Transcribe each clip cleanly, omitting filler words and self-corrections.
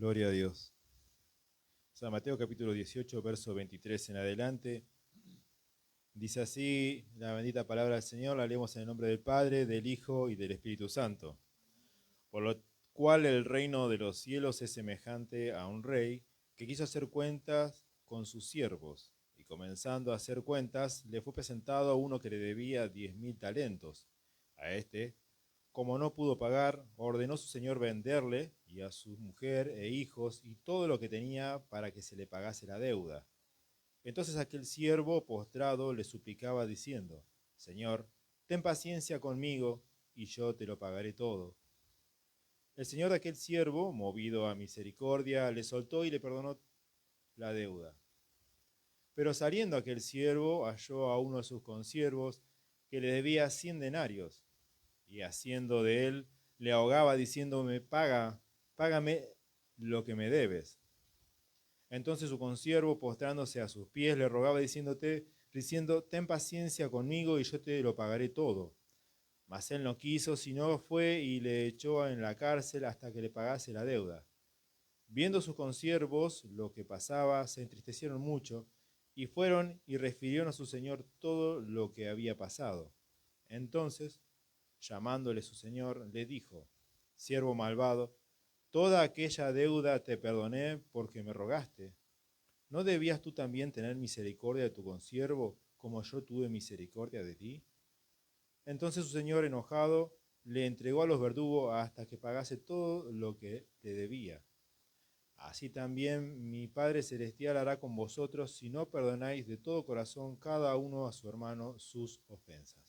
Gloria a Dios. San Mateo capítulo 18, verso 23 en adelante. Dice así la bendita palabra del Señor, la leemos en el nombre del Padre, del Hijo y del Espíritu Santo. Por lo cual el reino de los cielos es semejante a un rey que quiso hacer cuentas con sus siervos. Y comenzando a hacer cuentas, le fue presentado a uno que le debía 10.000 talentos. A este, como no pudo pagar, ordenó su señor venderle y a su mujer e hijos y todo lo que tenía para que se le pagase la deuda. Entonces aquel siervo postrado le suplicaba diciendo: Señor, ten paciencia conmigo y yo te lo pagaré todo. El señor de aquel siervo, movido a misericordia, le soltó y le perdonó la deuda. Pero saliendo aquel siervo, halló a uno de sus consiervos que le debía 100 denarios, y haciendo de él, le ahogaba diciéndome: págame lo que me debes. Entonces su consiervo, postrándose a sus pies, le rogaba diciendo: ten paciencia conmigo y yo te lo pagaré todo. Mas él no quiso, sino fue y le echó en la cárcel hasta que le pagase la deuda. Viendo sus consiervos lo que pasaba, se entristecieron mucho, y fueron y refirieron a su señor todo lo que había pasado. Entonces, llamándole su señor, le dijo: Siervo malvado, toda aquella deuda te perdoné porque me rogaste. ¿No debías tú también tener misericordia de tu consiervo, como yo tuve misericordia de ti? Entonces su señor, enojado, le entregó a los verdugos hasta que pagase todo lo que le debía. Así también mi Padre Celestial hará con vosotros si no perdonáis de todo corazón cada uno a su hermano sus ofensas.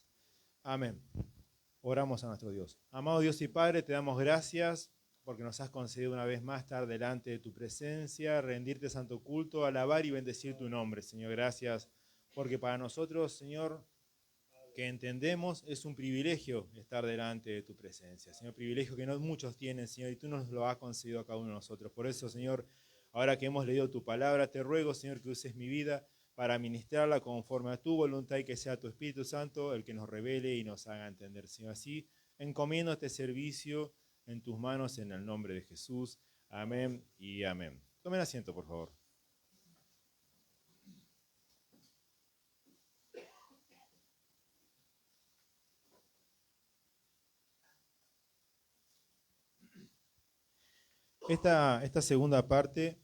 Amén. Oramos a nuestro Dios. Amado Dios y Padre, te damos gracias porque nos has concedido una vez más estar delante de tu presencia, rendirte santo culto, alabar y bendecir tu nombre, Señor. Gracias porque para nosotros, Señor, que entendemos, es un privilegio estar delante de tu presencia. Señor, privilegio que no muchos tienen, Señor, y tú nos lo has concedido a cada uno de nosotros. Por eso, Señor, ahora que hemos leído tu palabra, te ruego, Señor, que uses mi vida para ministrarla conforme a tu voluntad y que sea tu Espíritu Santo el que nos revele y nos haga entender, Señor. Así encomiendo este servicio en tus manos en el nombre de Jesús. Amén y amén. Tomen asiento, por favor. Esta segunda parte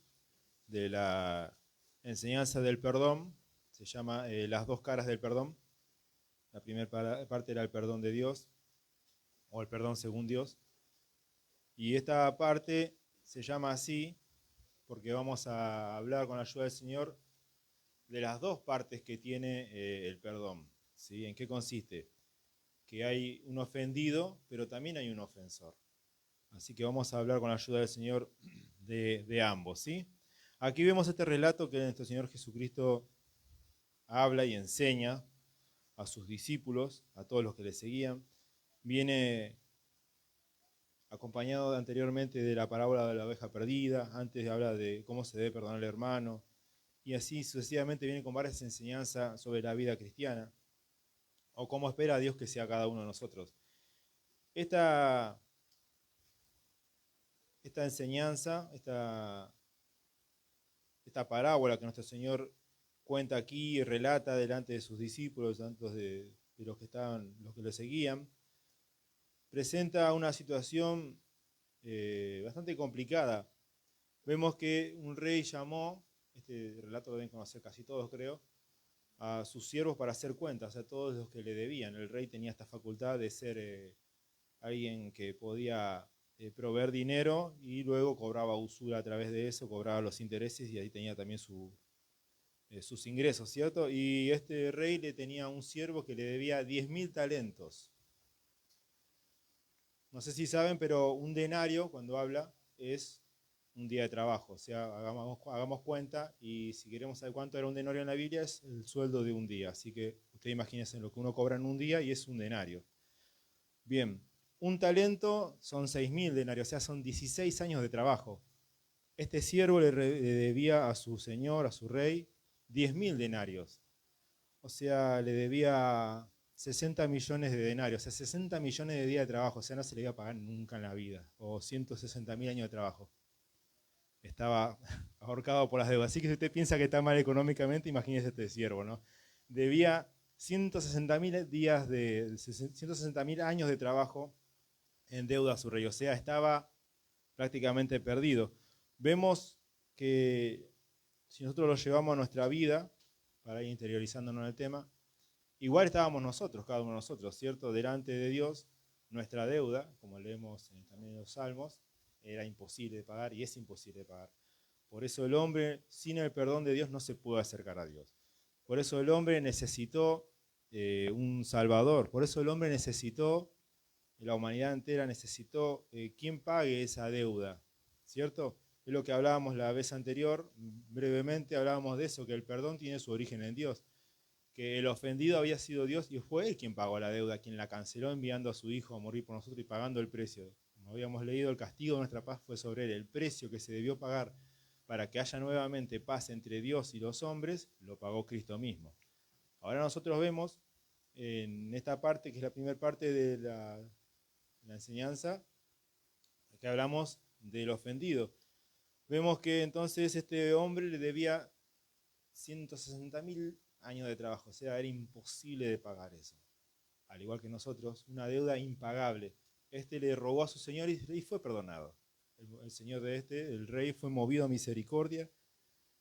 de la enseñanza del perdón se llama las dos caras del perdón. La primera parte era el perdón de Dios, o el perdón según Dios. Y esta parte se llama así porque vamos a hablar con la ayuda del Señor de las dos partes que tiene el perdón. ¿Sí? ¿En qué consiste? Que hay un ofendido, pero también hay un ofensor. Así que vamos a hablar con la ayuda del Señor de ambos. ¿Sí? Aquí vemos este relato que nuestro Señor Jesucristo habla y enseña a sus discípulos, a todos los que le seguían. Viene acompañado anteriormente de la parábola de la oveja perdida, antes habla de cómo se debe perdonar al hermano, y así sucesivamente viene con varias enseñanzas sobre la vida cristiana, o cómo espera a Dios que sea cada uno de nosotros. Esta enseñanza, esta parábola que nuestro Señor cuenta aquí y relata delante de sus discípulos, tantos de los que lo seguían, presenta una situación bastante complicada. Vemos que un rey llamó, este relato lo deben conocer casi todos creo, a sus siervos para hacer cuentas, a todos los que le debían. El rey tenía esta facultad de ser alguien que podía proveer dinero y luego cobraba usura a través de eso, cobraba los intereses y ahí tenía también sus ingresos, ¿cierto? Y este rey le tenía un siervo que le debía 10.000 talentos. No sé si saben, pero un denario, cuando habla, es un día de trabajo. O sea, hagamos cuenta y si queremos saber cuánto era un denario en la Biblia, es el sueldo de un día. Así que ustedes imagínense lo que uno cobra en un día y es un denario. Bien, un talento son 6.000 denarios, o sea, son 16 años de trabajo. Este siervo le debía a su señor, a su rey, 10.000 denarios. O sea, le debía 60 millones de denarios, o sea, 60 millones de días de trabajo, o sea, no se le iba a pagar nunca en la vida, o 160.000 años de trabajo. estaba ahorcado por las deudas. Así que si usted piensa que está mal económicamente, imagínese este siervo, ¿no? Debía 160.000 días 160.000 años de trabajo en deuda a su rey, o sea, estaba prácticamente perdido. Vemos que si nosotros lo llevamos a nuestra vida, para ir interiorizándonos en el tema, igual estábamos nosotros, cada uno de nosotros, ¿cierto? Delante de Dios, nuestra deuda, como leemos también en los Salmos, era imposible de pagar y es imposible de pagar. Por eso el hombre, sin el perdón de Dios, no se puede acercar a Dios. Por eso el hombre necesitó un Salvador. Por eso el hombre necesitó, la humanidad entera necesitó quien pague esa deuda, ¿cierto? Es lo que hablábamos la vez anterior, brevemente hablábamos de eso, que el perdón tiene su origen en Dios, que el ofendido había sido Dios y fue él quien pagó la deuda, quien la canceló enviando a su Hijo a morir por nosotros y pagando el precio. Como habíamos leído, el castigo de nuestra paz fue sobre él, el precio que se debió pagar para que haya nuevamente paz entre Dios y los hombres, lo pagó Cristo mismo. Ahora nosotros vemos en esta parte, que es la primera parte de la enseñanza, que hablamos del ofendido. Vemos que entonces este hombre le debía 160.000 años de trabajo, o sea, era imposible de pagar eso. Al igual que nosotros, una deuda impagable. Este le robó a su señor y fue perdonado. El señor de el rey, fue movido a misericordia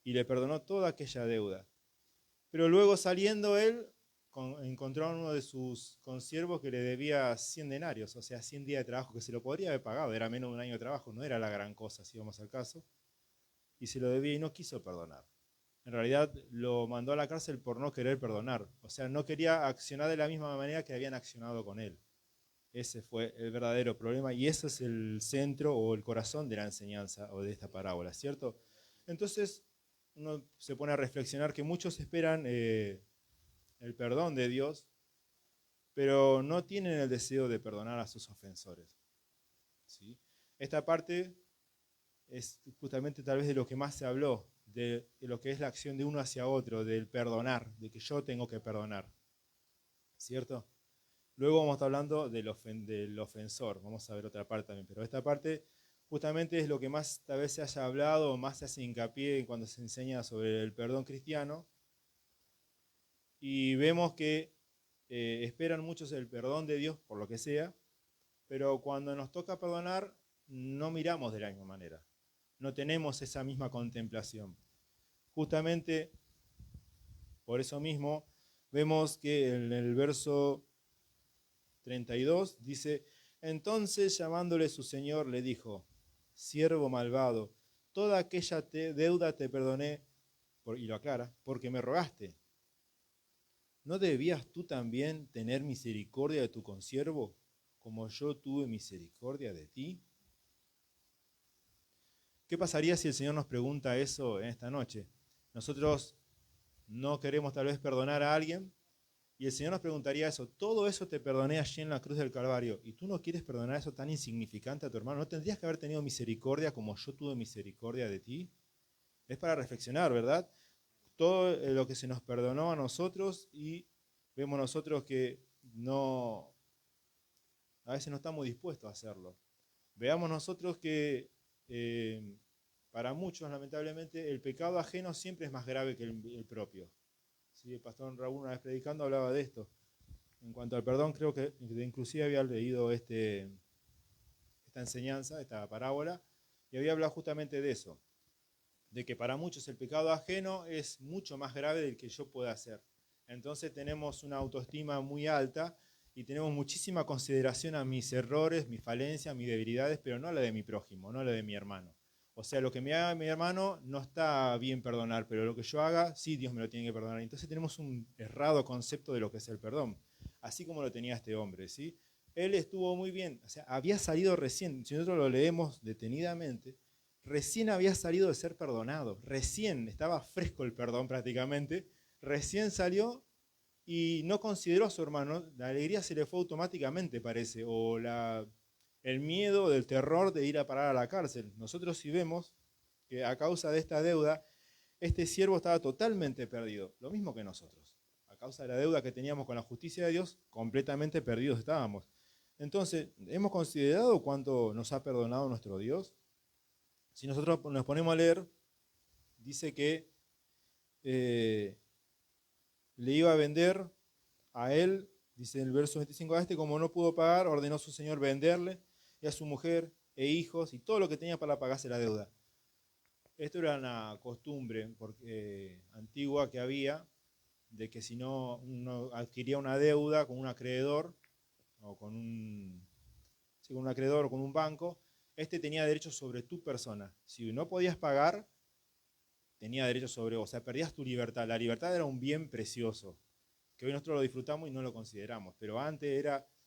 y le perdonó toda aquella deuda. Pero luego saliendo él, encontró a uno de sus consiervos que le debía 100 denarios, o sea, 100 días de trabajo, que se lo podría haber pagado, era menos de un año de trabajo, no era la gran cosa, si vamos al caso, y se lo debía y no quiso perdonar. En realidad lo mandó a la cárcel por no querer perdonar, o sea, no quería accionar de la misma manera que habían accionado con él. Ese fue el verdadero problema y ese es el centro o el corazón de la enseñanza o de esta parábola, ¿cierto? Entonces uno se pone a reflexionar que muchos esperan el perdón de Dios, pero no tienen el deseo de perdonar a sus ofensores, ¿sí? Esta parte es justamente tal vez de lo que más se habló, de lo que es la acción de uno hacia otro, del perdonar, de que yo tengo que perdonar, ¿cierto? Luego vamos a estar hablando del ofensor, vamos a ver otra parte también, pero esta parte justamente es lo que más tal vez se haya hablado o más se hace hincapié cuando se enseña sobre el perdón cristiano, y vemos que esperan muchos el perdón de Dios por lo que sea, pero cuando nos toca perdonar no miramos de la misma manera, no tenemos esa misma contemplación. Justamente por eso mismo vemos que en el verso 32 dice: entonces llamándole su señor le dijo: siervo malvado, toda aquella deuda te perdoné, y lo aclara, porque me rogaste. ¿No debías tú también tener misericordia de tu consiervo, como yo tuve misericordia de ti? ¿Qué pasaría si el Señor nos pregunta eso en esta noche? Nosotros no queremos tal vez perdonar a alguien, y el Señor nos preguntaría eso: todo eso te perdoné allí en la cruz del Calvario, ¿y tú no quieres perdonar eso tan insignificante a tu hermano? ¿No tendrías que haber tenido misericordia como yo tuve misericordia de ti? Es para reflexionar, ¿verdad? Todo lo que se nos perdonó a nosotros, y vemos nosotros que no, a veces no estamos dispuestos a hacerlo. Veamos nosotros que para muchos, lamentablemente, el pecado ajeno siempre es más grave que el propio. Sí, el pastor Raúl, una vez predicando, hablaba de esto. En cuanto al perdón, creo que inclusive había leído esta enseñanza, esta parábola, y había hablado justamente de eso, de que para muchos el pecado ajeno es mucho más grave del que yo pueda hacer. Entonces tenemos una autoestima muy alta y tenemos muchísima consideración a mis errores, mis falencias, mis debilidades, pero no a la de mi prójimo, no a la de mi hermano. O sea, lo que me haga mi hermano no está bien perdonar, pero lo que yo haga, sí, Dios me lo tiene que perdonar. Entonces tenemos un errado concepto de lo que es el perdón, así como lo tenía este hombre, ¿sí? Él estuvo muy bien, o sea, había salido recién, si nosotros lo leemos detenidamente, recién había salido de ser perdonado, recién, estaba fresco el perdón prácticamente, recién salió y no consideró a su hermano, la alegría se le fue automáticamente, parece, o el miedo del terror de ir a parar a la cárcel. Nosotros sí vemos que a causa de esta deuda, este siervo estaba totalmente perdido, lo mismo que nosotros. A causa de la deuda que teníamos con la justicia de Dios, completamente perdidos estábamos. Entonces, ¿hemos considerado cuánto nos ha perdonado nuestro Dios? Si nosotros nos ponemos a leer, dice que le iba a vender a él, dice en el verso 25, a este como no pudo pagar, ordenó su señor venderle y a su mujer e hijos y todo lo que tenía para pagarse la deuda. Esto era una costumbre antigua que había, de que si no uno adquiría una deuda con un acreedor o con un acreedor o con un banco, este tenía derecho sobre tu persona. Si no podías pagar, tenía derecho sobre vos, o sea, perdías tu libertad. La libertad era un bien precioso, que hoy nosotros lo disfrutamos y no lo consideramos, pero antes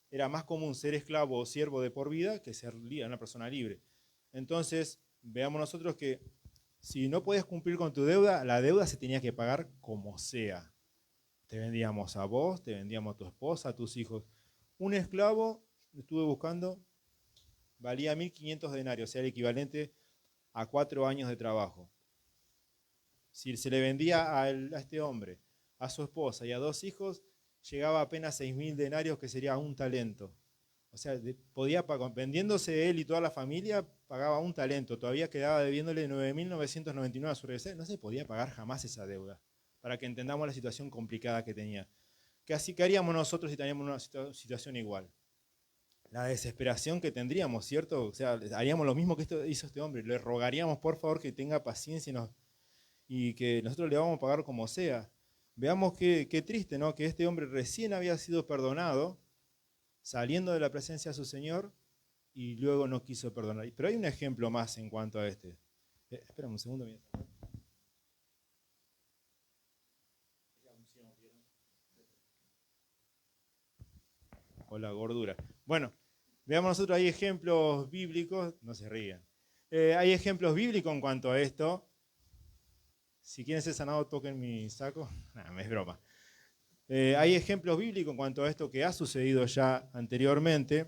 era más común ser esclavo o siervo de por vida que ser una persona libre. Entonces, veamos nosotros que si no podías cumplir con tu deuda, la deuda se tenía que pagar como sea. Te vendíamos a vos, te vendíamos a tu esposa, a tus hijos. Un esclavo, estuve buscando, valía 1.500 denarios, o sea, el equivalente a 4 años de trabajo. Si se le vendía a este hombre, a su esposa y a 2 hijos, llegaba apenas 6.000 denarios, que sería un talento. O sea, podía vendiéndose él y toda la familia, pagaba un talento. Todavía quedaba debiéndole 9.999 a su regreso. No se podía pagar jamás esa deuda, para que entendamos la situación complicada que tenía. ¿Qué haríamos nosotros si teníamos una situación igual? La desesperación que tendríamos, ¿cierto? O sea, haríamos lo mismo que hizo este hombre. Le rogaríamos, por favor, que tenga paciencia y que nosotros le vamos a pagar como sea. Veamos qué triste, ¿no? Que este hombre recién había sido perdonado, saliendo de la presencia de su Señor, y luego no quiso perdonar. Pero hay un ejemplo más en cuanto a este. Espérame un segundo. O la gordura. Bueno, veamos nosotros, hay ejemplos bíblicos, no se rían. Hay ejemplos bíblicos en cuanto a esto. Si quieren ser sanados, toquen mi saco. Nah, es broma. Hay ejemplos bíblicos en cuanto a esto que ha sucedido ya anteriormente.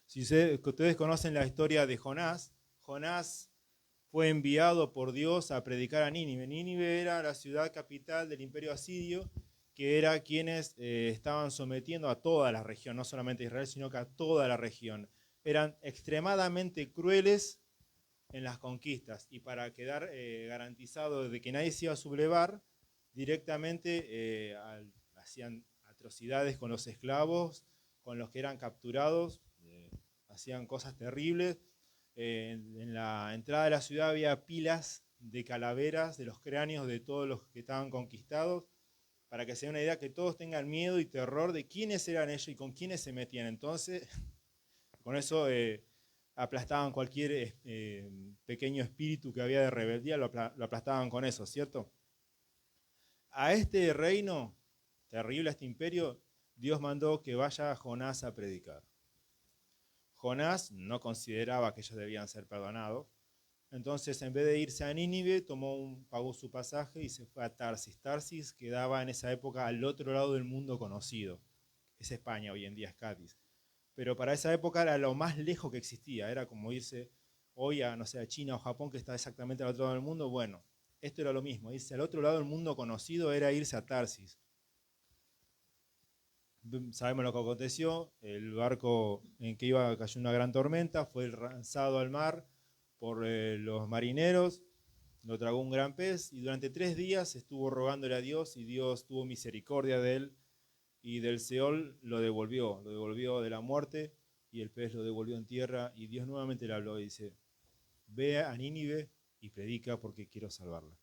Si ustedes conocen la historia de Jonás, Jonás fue enviado por Dios a predicar a Nínive. Nínive era la ciudad capital del imperio asirio, que era quienes estaban sometiendo a toda la región, no solamente a Israel, sino que a toda la región. Eran extremadamente crueles en las conquistas, y para quedar garantizado de que nadie se iba a sublevar, directamente hacían atrocidades con los esclavos, con los que eran capturados, hacían cosas terribles. En la entrada de la ciudad había pilas de calaveras de los cráneos de todos los que estaban conquistados, para que se den una idea, que todos tengan miedo y terror de quiénes eran ellos y con quiénes se metían. Entonces, con eso aplastaban cualquier pequeño espíritu que había de rebeldía, lo aplastaban con eso, ¿cierto? A este reino terrible, a este imperio, Dios mandó que vaya Jonás a predicar. Jonás no consideraba que ellos debían ser perdonados. Entonces, en vez de irse a Nínive, pagó su pasaje y se fue a Tarsis. Tarsis quedaba en esa época al otro lado del mundo conocido. Es España, hoy en día es Cádiz. Pero para esa época era lo más lejos que existía. Era como irse hoy a, no sé, a China o Japón, que está exactamente al otro lado del mundo. Bueno, esto era lo mismo. Irse al otro lado del mundo conocido era irse a Tarsis. Sabemos lo que aconteció. El barco en que iba cayó una gran tormenta, fue lanzado al mar por los marineros, lo tragó un gran pez, y durante 3 días estuvo rogándole a Dios, y Dios tuvo misericordia de él, y del Seol lo devolvió de la muerte, y el pez lo devolvió en tierra, y Dios nuevamente le habló y dice: ve a Nínive y predica, porque quiero salvarla.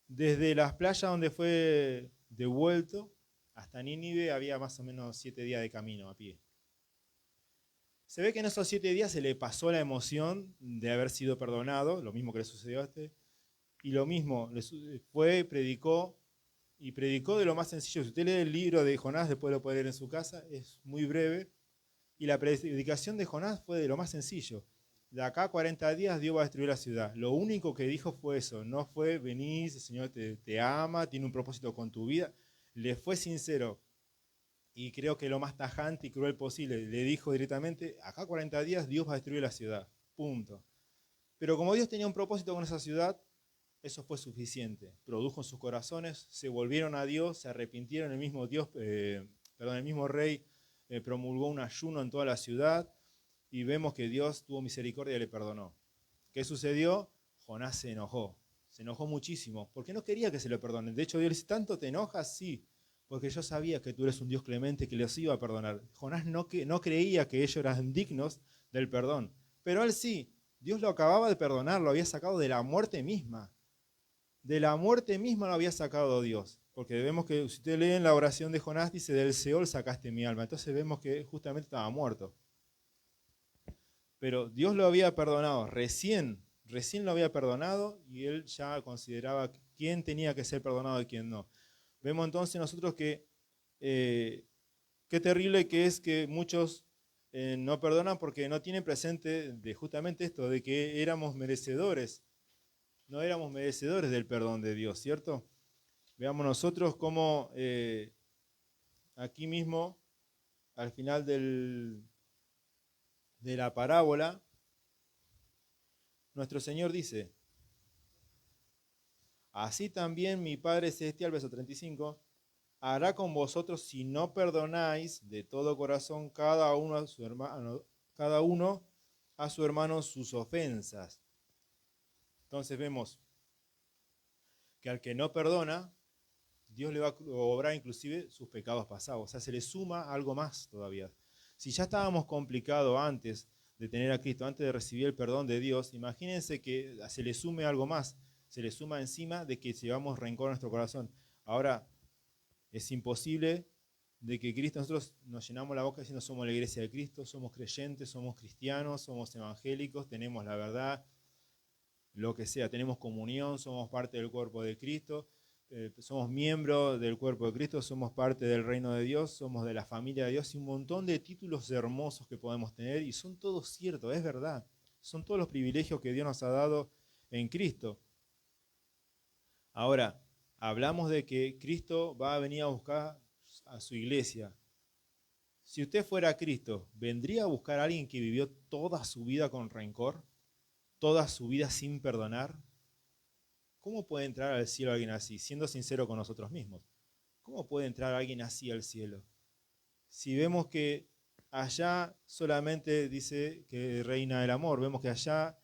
Desde las playas donde fue devuelto hasta Nínive había más o menos 7 días de camino a pie. Se ve que en esos 7 días se le pasó la emoción de haber sido perdonado, lo mismo que le sucedió a este, y lo mismo, fue, predicó, y predicó de lo más sencillo. Si usted lee el libro de Jonás, después lo puede leer en su casa, es muy breve, y la predicación de Jonás fue de lo más sencillo. De acá a 40 días Dios va a destruir la ciudad. Lo único que dijo fue eso, no fue: venís, el Señor te ama, tiene un propósito con tu vida. Le fue sincero, y creo que lo más tajante y cruel posible. Le dijo directamente: acá 40 días Dios va a destruir la ciudad, punto. Pero como Dios tenía un propósito con esa ciudad, eso fue suficiente. Produjo en sus corazones, se volvieron a Dios, se arrepintieron. El mismo el mismo rey promulgó un ayuno en toda la ciudad, y vemos que Dios tuvo misericordia y le perdonó. ¿Qué sucedió? Jonás se enojó muchísimo, porque no quería que se lo perdonen. De hecho, Dios le dice, ¿tanto te enojas? Sí, porque yo sabía que tú eres un Dios clemente que les iba a perdonar. Jonás no creía que ellos eran dignos del perdón, pero él sí. Dios lo acababa de perdonar, lo había sacado de la muerte misma. De la muerte misma lo había sacado Dios. Porque vemos que, si usted lee en la oración de Jonás, dice, del Seol sacaste mi alma. Entonces vemos que justamente estaba muerto. Pero Dios lo había perdonado, recién lo había perdonado y él ya consideraba quién tenía que ser perdonado y quién no. Vemos entonces nosotros que qué terrible que es que muchos no perdonan porque no tienen presente de justamente esto, de que éramos merecedores, no éramos merecedores del perdón de Dios, ¿cierto? Veamos nosotros cómo aquí mismo, al final de la parábola, nuestro Señor dice, así también mi Padre Celestial, verso 35, hará con vosotros si no perdonáis de todo corazón cada uno a su hermano sus ofensas. Entonces vemos que al que no perdona, Dios le va a obrar inclusive sus pecados pasados. O sea, se le suma algo más todavía. Si ya estábamos complicados antes de tener a Cristo, antes de recibir el perdón de Dios, imagínense que se le sume algo más. Se le suma encima de que llevamos rencor a nuestro corazón. Ahora, es imposible de que Cristo, nosotros nos llenamos la boca diciendo somos la iglesia de Cristo, somos creyentes, somos cristianos, somos evangélicos, tenemos la verdad, lo que sea, tenemos comunión, somos parte del cuerpo de Cristo, somos miembros del cuerpo de Cristo, somos parte del reino de Dios, somos de la familia de Dios y un montón de títulos hermosos que podemos tener y son todos ciertos, es verdad, son todos los privilegios que Dios nos ha dado en Cristo. Ahora, hablamos de que Cristo va a venir a buscar a su iglesia. Si usted fuera Cristo, ¿vendría a buscar a alguien que vivió toda su vida con rencor? ¿Toda su vida sin perdonar? ¿Cómo puede entrar al cielo alguien así? Siendo sincero con nosotros mismos. ¿Cómo puede entrar alguien así al cielo? Si vemos que allá solamente dice que reina el amor, vemos que allá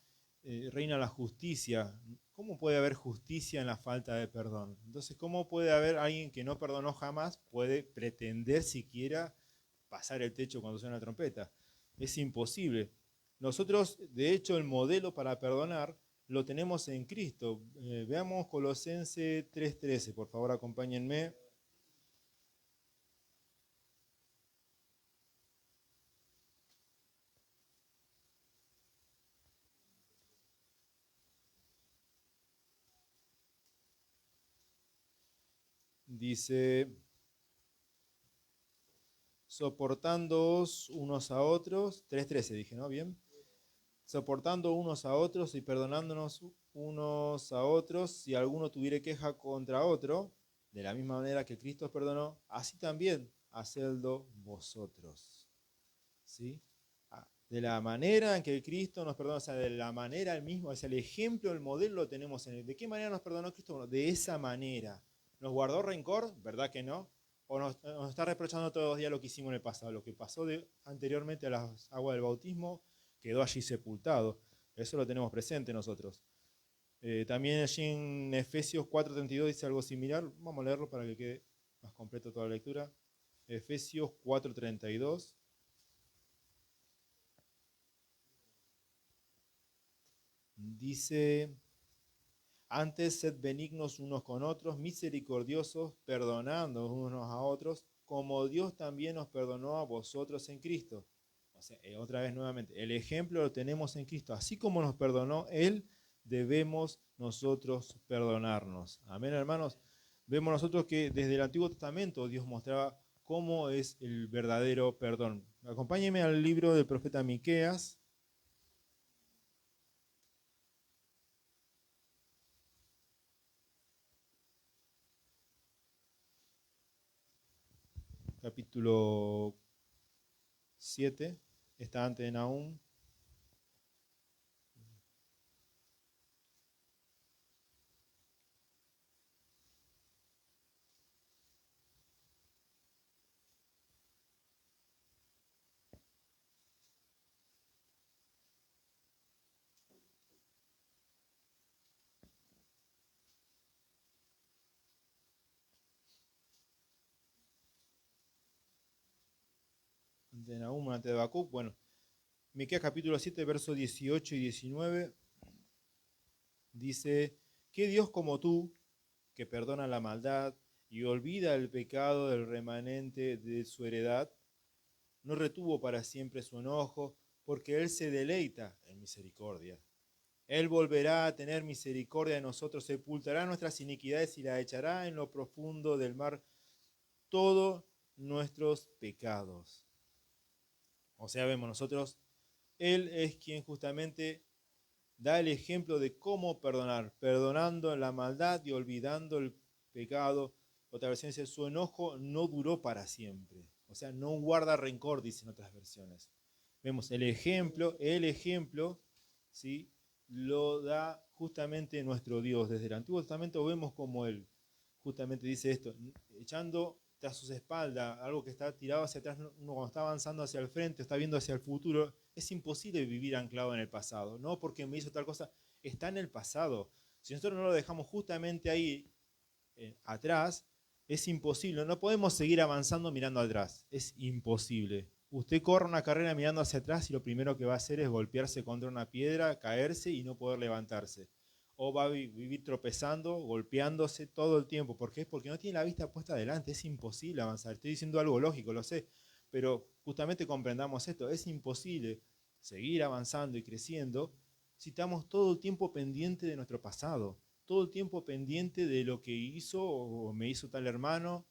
reina la justicia. ¿Cómo puede haber justicia en la falta de perdón? Entonces, ¿cómo puede haber alguien que no perdonó jamás, puede pretender siquiera pasar el techo cuando suena la trompeta? Es imposible. Nosotros, de hecho, el modelo para perdonar lo tenemos en Cristo. Veamos Colosenses 3:13, por favor, acompáñenme. Dice, soportándoos unos a otros, 3:13 dije, ¿no? Bien. Soportando unos a otros y perdonándonos unos a otros si alguno tuviere queja contra otro, de la misma manera que Cristo os perdonó, así también hacedlo vosotros. ¿Sí? De la manera en que Cristo nos perdona, o sea, de la manera el mismo, o sea, el ejemplo, el modelo lo tenemos en él. ¿De qué manera nos perdonó Cristo? Bueno, de esa manera. ¿Nos guardó rencor? ¿Verdad que no? ¿O nos está reprochando todos los días lo que hicimos en el pasado? Lo que pasó anteriormente a las aguas del bautismo quedó allí sepultado. Eso lo tenemos presente nosotros. También allí en Efesios 4:32 dice algo similar. Vamos a leerlo para que quede más completo toda la lectura. Efesios 4:32. Dice, antes sed benignos unos con otros, misericordiosos, perdonando unos a otros, como Dios también nos perdonó a vosotros en Cristo. O sea, otra vez nuevamente, el ejemplo lo tenemos en Cristo. Así como nos perdonó Él, debemos nosotros perdonarnos. Amén, hermanos. Vemos nosotros que desde el Antiguo Testamento Dios mostraba cómo es el verdadero perdón. Acompáñenme al libro del profeta Miqueas. Capítulo 7, está antes de Nahum. de Nahum, antes de Habacuc. Bueno, Miqueas capítulo 7, versos 18 y 19, dice: ¿Qué Dios como tú, que perdona la maldad y olvida el pecado del remanente de su heredad? No retuvo para siempre su enojo, porque Él se deleita en misericordia. Él volverá a tener misericordia de nosotros, sepultará nuestras iniquidades y la echará en lo profundo del mar todos nuestros pecados. O sea, vemos nosotros, Él es quien justamente da el ejemplo de cómo perdonar, perdonando la maldad y olvidando el pecado. Otra versión dice: su enojo no duró para siempre. O sea, no guarda rencor, dicen otras versiones. Vemos el ejemplo, ¿sí? Lo da justamente nuestro Dios. Desde el Antiguo Testamento vemos como Él justamente dice esto, echando tras sus espaldas, algo que está tirado hacia atrás. Uno cuando está avanzando hacia el frente, está viendo hacia el futuro, es imposible vivir anclado en el pasado, no porque me hizo tal cosa, está en el pasado. Si nosotros no lo dejamos justamente ahí, atrás, es imposible, no podemos seguir avanzando mirando atrás, es imposible. Usted corre una carrera mirando hacia atrás y lo primero que va a hacer es golpearse contra una piedra, caerse y no poder levantarse. O va a vivir tropezando, golpeándose todo el tiempo. ¿Por qué? Porque no tiene la vista puesta adelante, es imposible avanzar. Estoy diciendo algo lógico, lo sé, pero justamente comprendamos esto, es imposible seguir avanzando y creciendo si estamos todo el tiempo pendiente de nuestro pasado, todo el tiempo pendiente de lo que hizo o me hizo tal hermano.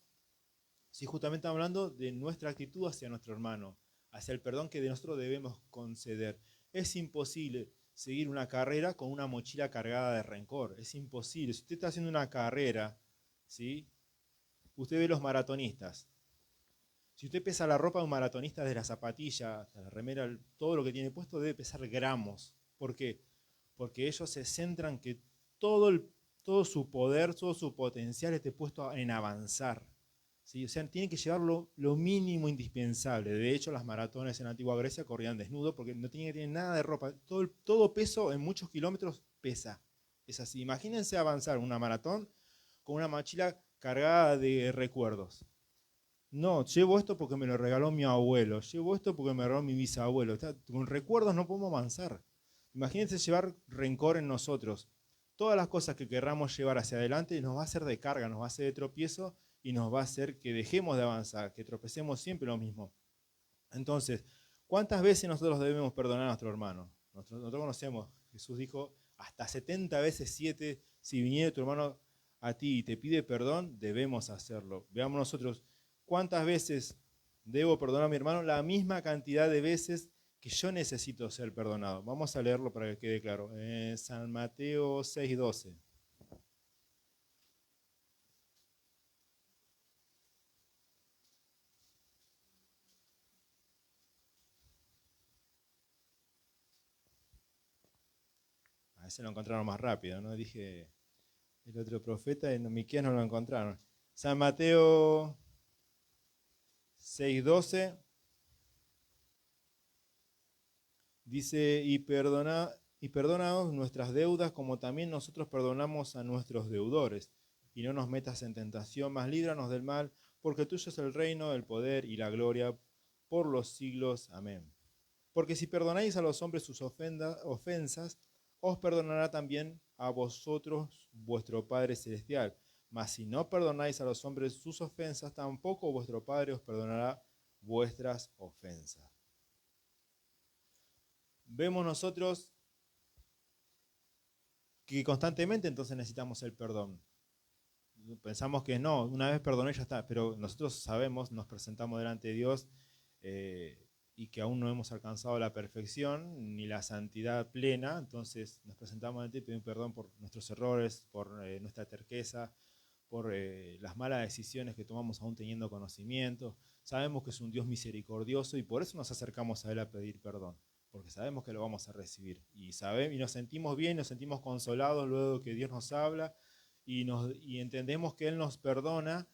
Si justamente estamos hablando de nuestra actitud hacia nuestro hermano, hacia el perdón que de nosotros debemos conceder. Es imposible seguir una carrera con una mochila cargada de rencor. Es imposible. Si usted está haciendo una carrera, ¿sí? Usted ve los maratonistas. Si usted pesa la ropa de un maratonista, desde la zapatilla hasta la remera, todo lo que tiene puesto debe pesar gramos. ¿Por qué? Porque ellos se centran que todo su poder, todo su potencial esté puesto en avanzar. ¿Sí? O sea, tienen que llevar lo mínimo indispensable. De hecho, las maratones en la antigua Grecia corrían desnudos porque no tenían que tener nada de ropa. Todo peso en muchos kilómetros pesa. Es así. Imagínense avanzar una maratón con una mochila cargada de recuerdos. No, llevo esto porque me lo regaló mi abuelo, llevo esto porque me regaló mi bisabuelo. Con recuerdos no podemos avanzar. Imagínense llevar rencor en nosotros. Todas las cosas que querramos llevar hacia adelante nos va a hacer de carga, nos va a hacer de tropiezo y nos va a hacer que dejemos de avanzar, que tropecemos siempre lo mismo. Entonces, ¿cuántas veces nosotros debemos perdonar a nuestro hermano? Nosotros conocemos, Jesús dijo, hasta 70 veces 7, si viniera tu hermano a ti y te pide perdón, debemos hacerlo. Veamos nosotros, ¿cuántas veces debo perdonar a mi hermano? La misma cantidad de veces que yo necesito ser perdonado. Vamos a leerlo para que quede claro. San Mateo 6:12. A ese lo encontraron más rápido, ¿no? Dije el otro profeta y Miqueas no lo encontraron. San Mateo 6:12 dice: y perdónanos nuestras deudas como también nosotros perdonamos a nuestros deudores. Y no nos metas en tentación, mas líbranos del mal, porque tuyo es el reino, el poder y la gloria por los siglos. Amén. Porque si perdonáis a los hombres sus ofensas, os perdonará también a vosotros vuestro Padre Celestial. Mas si no perdonáis a los hombres sus ofensas, tampoco vuestro Padre os perdonará vuestras ofensas. Vemos nosotros que constantemente entonces necesitamos el perdón. Pensamos que no, una vez perdoné ya está, pero nosotros sabemos, nos presentamos delante de Dios y que aún no hemos alcanzado la perfección ni la santidad plena, entonces nos presentamos ante ti y pedimos perdón por nuestros errores, por nuestra terqueza, por las malas decisiones que tomamos aún teniendo conocimiento. Sabemos que es un Dios misericordioso y por eso nos acercamos a Él a pedir perdón, porque sabemos que lo vamos a recibir y nos sentimos bien, nos sentimos consolados luego que Dios nos habla y entendemos que Él nos perdona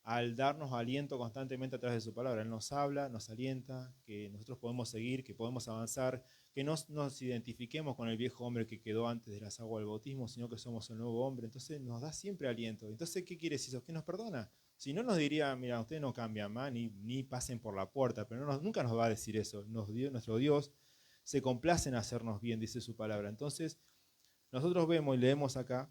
al darnos aliento constantemente a través de su palabra. Él nos habla, nos alienta, que nosotros podemos seguir, que podemos avanzar, que no nos identifiquemos con el viejo hombre que quedó antes de las aguas del bautismo, sino que somos el nuevo hombre. Entonces nos da siempre aliento. Entonces, ¿qué quiere decir eso? ¿Qué nos perdona? Si no nos diría, mira, ustedes no cambian más, ni pasen por la puerta, pero nunca nos va a decir eso. Nuestro Dios se complace en hacernos bien, dice su palabra. Entonces, nosotros vemos y leemos acá,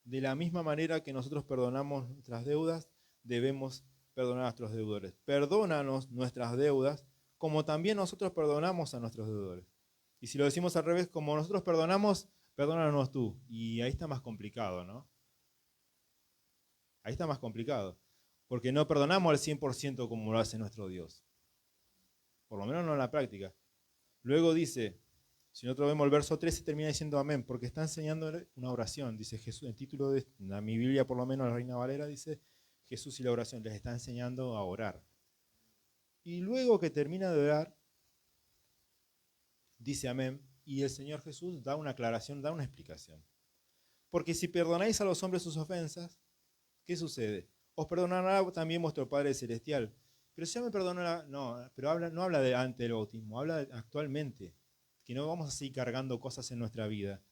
de la misma manera que nosotros perdonamos nuestras deudas, debemos perdonar a nuestros deudores. Perdónanos nuestras deudas, como también nosotros perdonamos a nuestros deudores. Y si lo decimos al revés, como nosotros perdonamos, perdónanos tú. Y ahí está más complicado, ¿no? Ahí está más complicado. Porque no perdonamos al 100% como lo hace nuestro Dios. Por lo menos no en la práctica. Luego dice, si nosotros vemos el verso 13, termina diciendo amén, porque está enseñando una oración. Dice Jesús, el título de mi Biblia, por lo menos la Reina Valera, dice Jesús y la oración. Les está enseñando a orar. Y luego que termina de orar, dice amén, y el Señor Jesús da una aclaración, da una explicación. Porque si perdonáis a los hombres sus ofensas, ¿qué sucede? Os perdonará también vuestro Padre Celestial. Pero si ya me perdonará, no, pero no habla de antes del bautismo, habla actualmente, que no vamos a seguir cargando cosas en nuestra vida.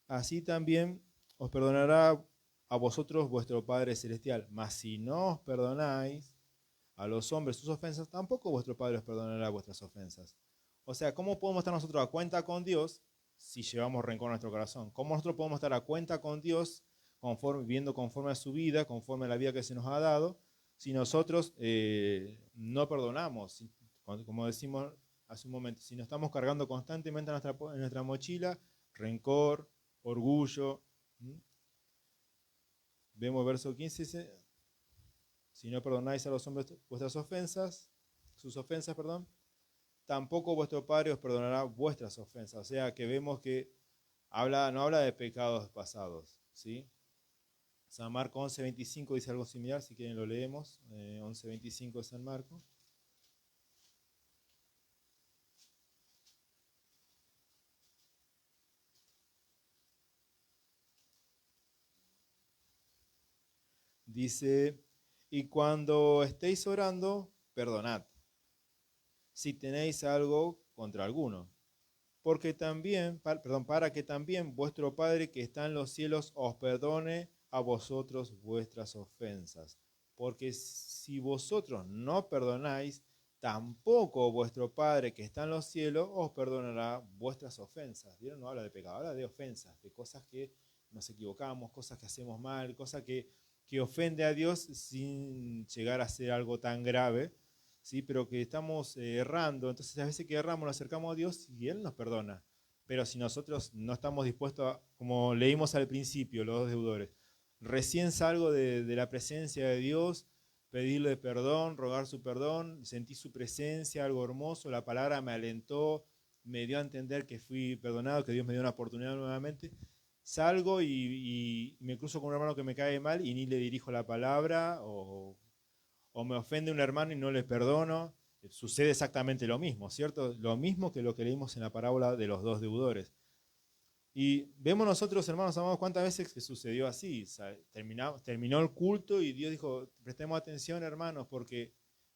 Así también os perdonará a vosotros vuestro Padre Celestial. Mas si no os perdonáis a los hombres sus ofensas, tampoco vuestro Padre os perdonará vuestras ofensas. O sea, ¿cómo podemos estar nosotros a cuenta con Dios si llevamos rencor en nuestro corazón? ¿Cómo nosotros podemos estar a cuenta con Dios viviendo conforme a su vida, conforme a la vida que se nos ha dado, si nosotros no perdonamos? Como decimos hace un momento, si nos estamos cargando constantemente en nuestra mochila rencor, orgullo. Vemos verso 15, dice, si no perdonáis a los hombres vuestras ofensas, sus ofensas, perdón, tampoco vuestro Padre os perdonará vuestras ofensas. O sea que vemos que no habla de pecados pasados, ¿sí? San Marcos 11:25 dice algo similar, si quieren lo leemos, 11:25 de San Marcos. Dice, y cuando estéis orando, perdonad, si tenéis algo contra alguno. Porque también, para que también vuestro Padre que está en los cielos os perdone a vosotros vuestras ofensas. Porque si vosotros no perdonáis, tampoco vuestro Padre que está en los cielos os perdonará vuestras ofensas. ¿Vieron? No habla de pecado, habla de ofensas, de cosas que nos equivocamos, cosas que hacemos mal, cosas que ofende a Dios sin llegar a ser algo tan grave. ¿Sí? Pero que estamos errando, entonces a veces que erramos nos acercamos a Dios y Él nos perdona. Pero si nosotros no estamos dispuestos a, como leímos al principio, los dos deudores, recién salgo de la presencia de Dios, pedirle perdón, rogar su perdón, sentí su presencia, algo hermoso, la palabra me alentó, me dio a entender que fui perdonado, que Dios me dio una oportunidad nuevamente. Salgo y me cruzo con un hermano que me cae mal y ni le dirijo la palabra o me ofende un hermano y no le perdono, sucede exactamente lo mismo, ¿cierto? Lo mismo que lo que leímos en la parábola de los dos deudores. Y vemos nosotros, hermanos amados, cuántas veces que sucedió así. O sea, terminó el culto y Dios dijo, prestemos atención, hermanos, porque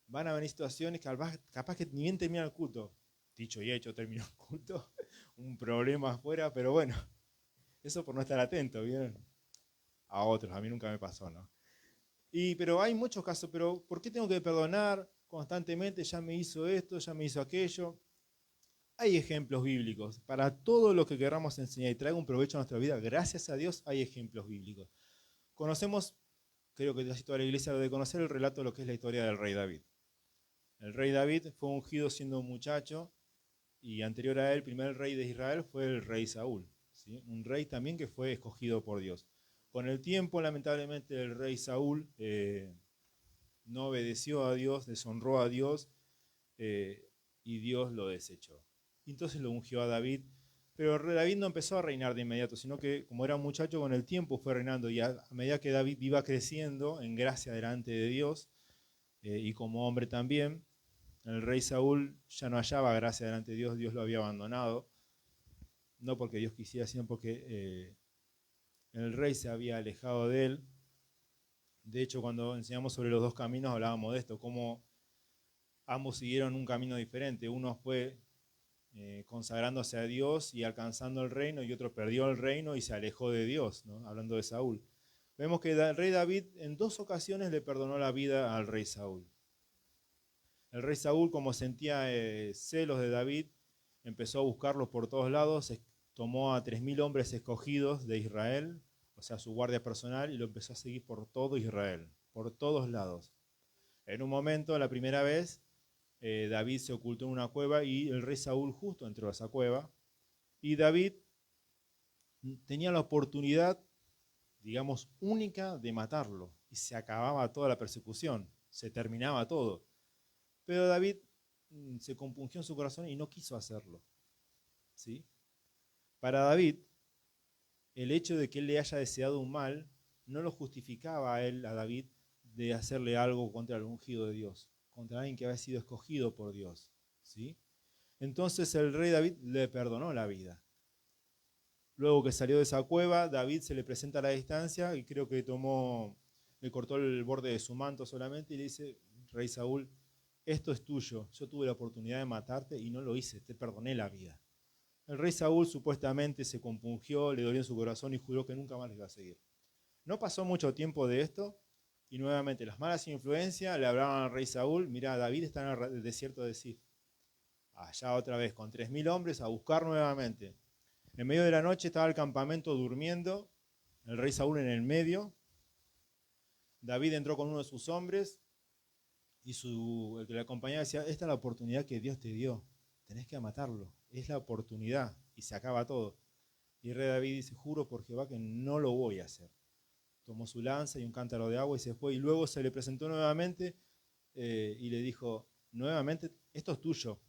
van a venir situaciones que capaz que ni bien termina el culto. Dicho y hecho, terminó el culto, un problema afuera, pero bueno, eso por no estar atento, ¿vieron? A otros, a mí nunca me pasó, ¿no? Pero hay muchos casos, pero ¿por qué tengo que perdonar constantemente? Ya me hizo esto, ya me hizo aquello. Hay ejemplos bíblicos. Para todo lo que queramos enseñar y traiga un provecho a nuestra vida, gracias a Dios hay ejemplos bíblicos. Conocemos, creo que casi toda la iglesia debe conocer el relato de lo que es la historia del rey David. El rey David fue ungido siendo un muchacho y anterior a él, el primer rey de Israel fue el rey Saúl, ¿sí? Un rey también que fue escogido por Dios. Con el tiempo, lamentablemente, el rey Saúl no obedeció a Dios, deshonró a Dios y Dios lo desechó. Y entonces lo ungió a David, pero David no empezó a reinar de inmediato, sino que como era un muchacho con el tiempo fue reinando y a medida que David iba creciendo en gracia delante de Dios y como hombre también, el rey Saúl ya no hallaba gracia delante de Dios, Dios lo había abandonado, no porque Dios quisiera, sino porque el rey se había alejado de él. De hecho, cuando enseñamos sobre los dos caminos hablábamos de esto, cómo ambos siguieron un camino diferente. Uno fue consagrándose a Dios y alcanzando el reino, y otro perdió el reino y se alejó de Dios, ¿no? Hablando de Saúl. Vemos que el rey David en 2 ocasiones le perdonó la vida al rey Saúl. El rey Saúl, como sentía celos de David, empezó a buscarlo por todos lados, tomó a 3.000 hombres escogidos de Israel, o sea, su guardia personal, y lo empezó a seguir por todo Israel, por todos lados. En un momento, la primera vez, David se ocultó en una cueva y el rey Saúl justo entró a esa cueva, y David tenía la oportunidad, digamos, única de matarlo, y se acababa toda la persecución, se terminaba todo. Pero David se compungió en su corazón y no quiso hacerlo, ¿sí? Para David, el hecho de que él le haya deseado un mal no lo justificaba a él, a David, de hacerle algo contra el ungido de Dios, contra alguien que había sido escogido por Dios, ¿sí? Entonces el rey David le perdonó la vida. Luego que salió de esa cueva, David se le presenta a la distancia y creo que le cortó el borde de su manto solamente y le dice: rey Saúl, esto es tuyo, yo tuve la oportunidad de matarte y no lo hice, te perdoné la vida. El rey Saúl supuestamente se compungió, le dolió en su corazón y juró que nunca más le iba a seguir. No pasó mucho tiempo de esto y nuevamente las malas influencias le hablaban al rey Saúl: mira, David está en el desierto de Sif, allá otra vez con 3.000 hombres a buscar nuevamente. En medio de la noche estaba el campamento durmiendo, el rey Saúl en el medio. David entró con uno de sus hombres y el que le acompañaba decía: esta es la oportunidad que Dios te dio, tenés que matarlo, es la oportunidad, y se acaba todo. Y el rey David dice: juro por Jehová que no lo voy a hacer. Tomó su lanza y un cántaro de agua y se fue, y luego se le presentó nuevamente y le dijo nuevamente: esto es tuyo,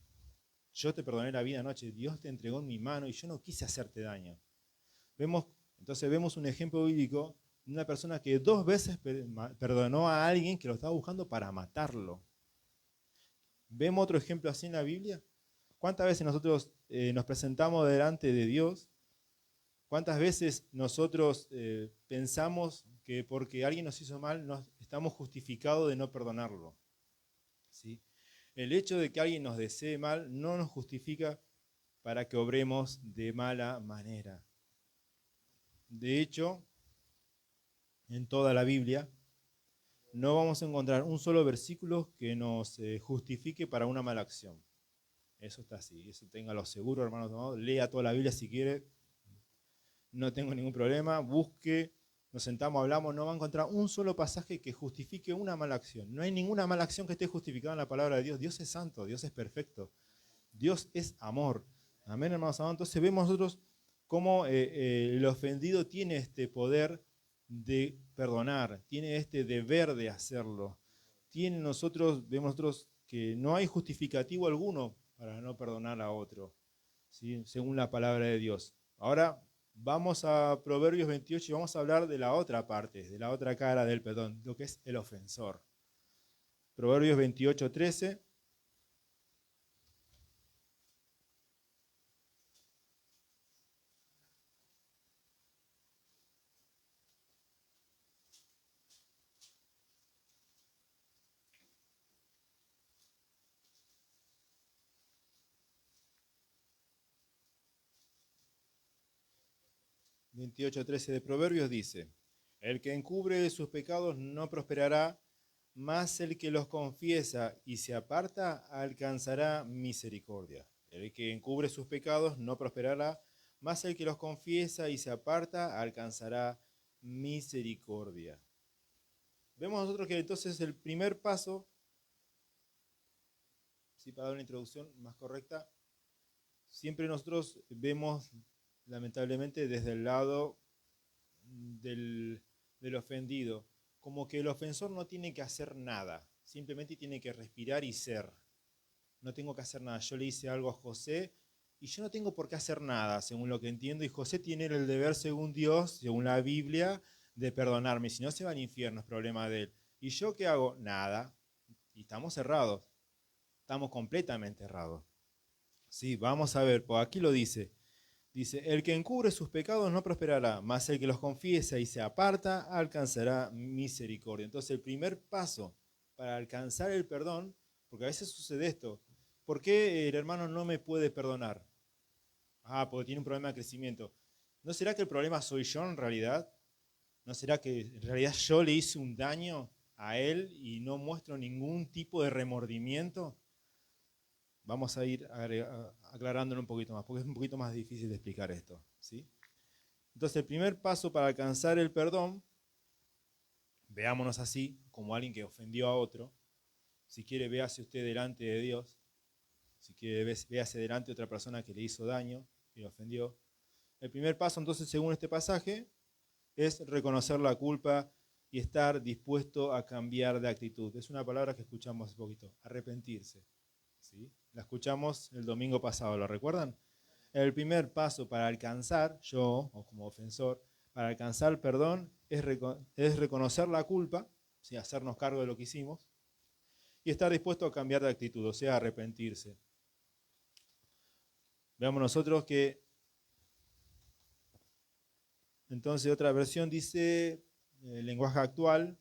yo te perdoné la vida anoche, Dios te entregó en mi mano y yo no quise hacerte daño. Entonces vemos un ejemplo bíblico de una persona que 2 veces perdonó a alguien que lo estaba buscando para matarlo. ¿Vemos otro ejemplo así en la Biblia? ¿Cuántas veces nosotros nos presentamos delante de Dios? ¿Cuántas veces nosotros pensamos que porque alguien nos hizo mal, estamos justificados de no perdonarlo? ¿Sí? El hecho de que alguien nos desee mal no nos justifica para que obremos de mala manera. De hecho, en toda la Biblia no vamos a encontrar un solo versículo que nos justifique para una mala acción. Eso está así, eso téngalo seguro, hermanos amados. Lea toda la Biblia si quiere, no tengo ningún problema. Busque, nos sentamos, hablamos, no va a encontrar un solo pasaje que justifique una mala acción. No hay ninguna mala acción que esté justificada en la palabra de Dios. Dios es santo, Dios es perfecto, Dios es amor. Amén, hermanos amados. Entonces vemos nosotros cómo el ofendido tiene este poder de perdonar, tiene este deber de hacerlo. Vemos nosotros que no hay justificativo alguno para no perdonar a otro, ¿sí? Según la palabra de Dios. Ahora vamos a Proverbios 28 y vamos a hablar de la otra parte, de la otra cara del perdón, lo que es el ofensor. Proverbios 28, 13. 28:13 de Proverbios dice: el que encubre sus pecados no prosperará, mas el que los confiesa y se aparta alcanzará misericordia. El que encubre sus pecados no prosperará, mas el que los confiesa y se aparta alcanzará misericordia. Vemos nosotros que entonces el primer paso, ¿sí? Para dar una introducción más correcta, siempre nosotros vemos lamentablemente desde el lado del ofendido, como que el ofensor no tiene que hacer nada, simplemente tiene que respirar y ser. No tengo que hacer nada. Yo le hice algo a José y yo no tengo por qué hacer nada, según lo que entiendo, y José tiene el deber, según Dios, según la Biblia, de perdonarme. Si no, se va al infierno, es problema de él. ¿Y yo qué hago? Nada. Y estamos errados. Estamos completamente errados. Sí, vamos a ver, por aquí lo dice. Dice: el que encubre sus pecados no prosperará, mas el que los confiesa y se aparta alcanzará misericordia. Entonces el primer paso para alcanzar el perdón, Porque a veces sucede esto. ¿Por qué el hermano no me puede perdonar? Porque tiene un problema de crecimiento. ¿No será que el problema soy yo en realidad? ¿No será que en realidad yo le hice un daño a él y no muestro ningún tipo de remordimiento? Vamos a ir aclarándolo un poquito más, porque es un poquito más difícil de explicar esto, ¿sí? Entonces, el primer paso para alcanzar el perdón, veámonos así, como alguien que ofendió a otro. Si quiere, véase usted delante de Dios. Si quiere, véase delante de otra persona que le hizo daño y le ofendió. El primer paso, entonces, según este pasaje, es reconocer la culpa y estar dispuesto a cambiar de actitud. Es una palabra que escuchamos hace poquito, arrepentirse, ¿sí? La escuchamos el domingo pasado, ¿lo recuerdan? El primer paso para alcanzar, yo, o como ofensor, para alcanzar el perdón es reconocer la culpa, ¿sí? Hacernos cargo de lo que hicimos, y estar dispuesto a cambiar de actitud, o sea, arrepentirse. Veamos nosotros que, entonces otra versión dice, el lenguaje actual,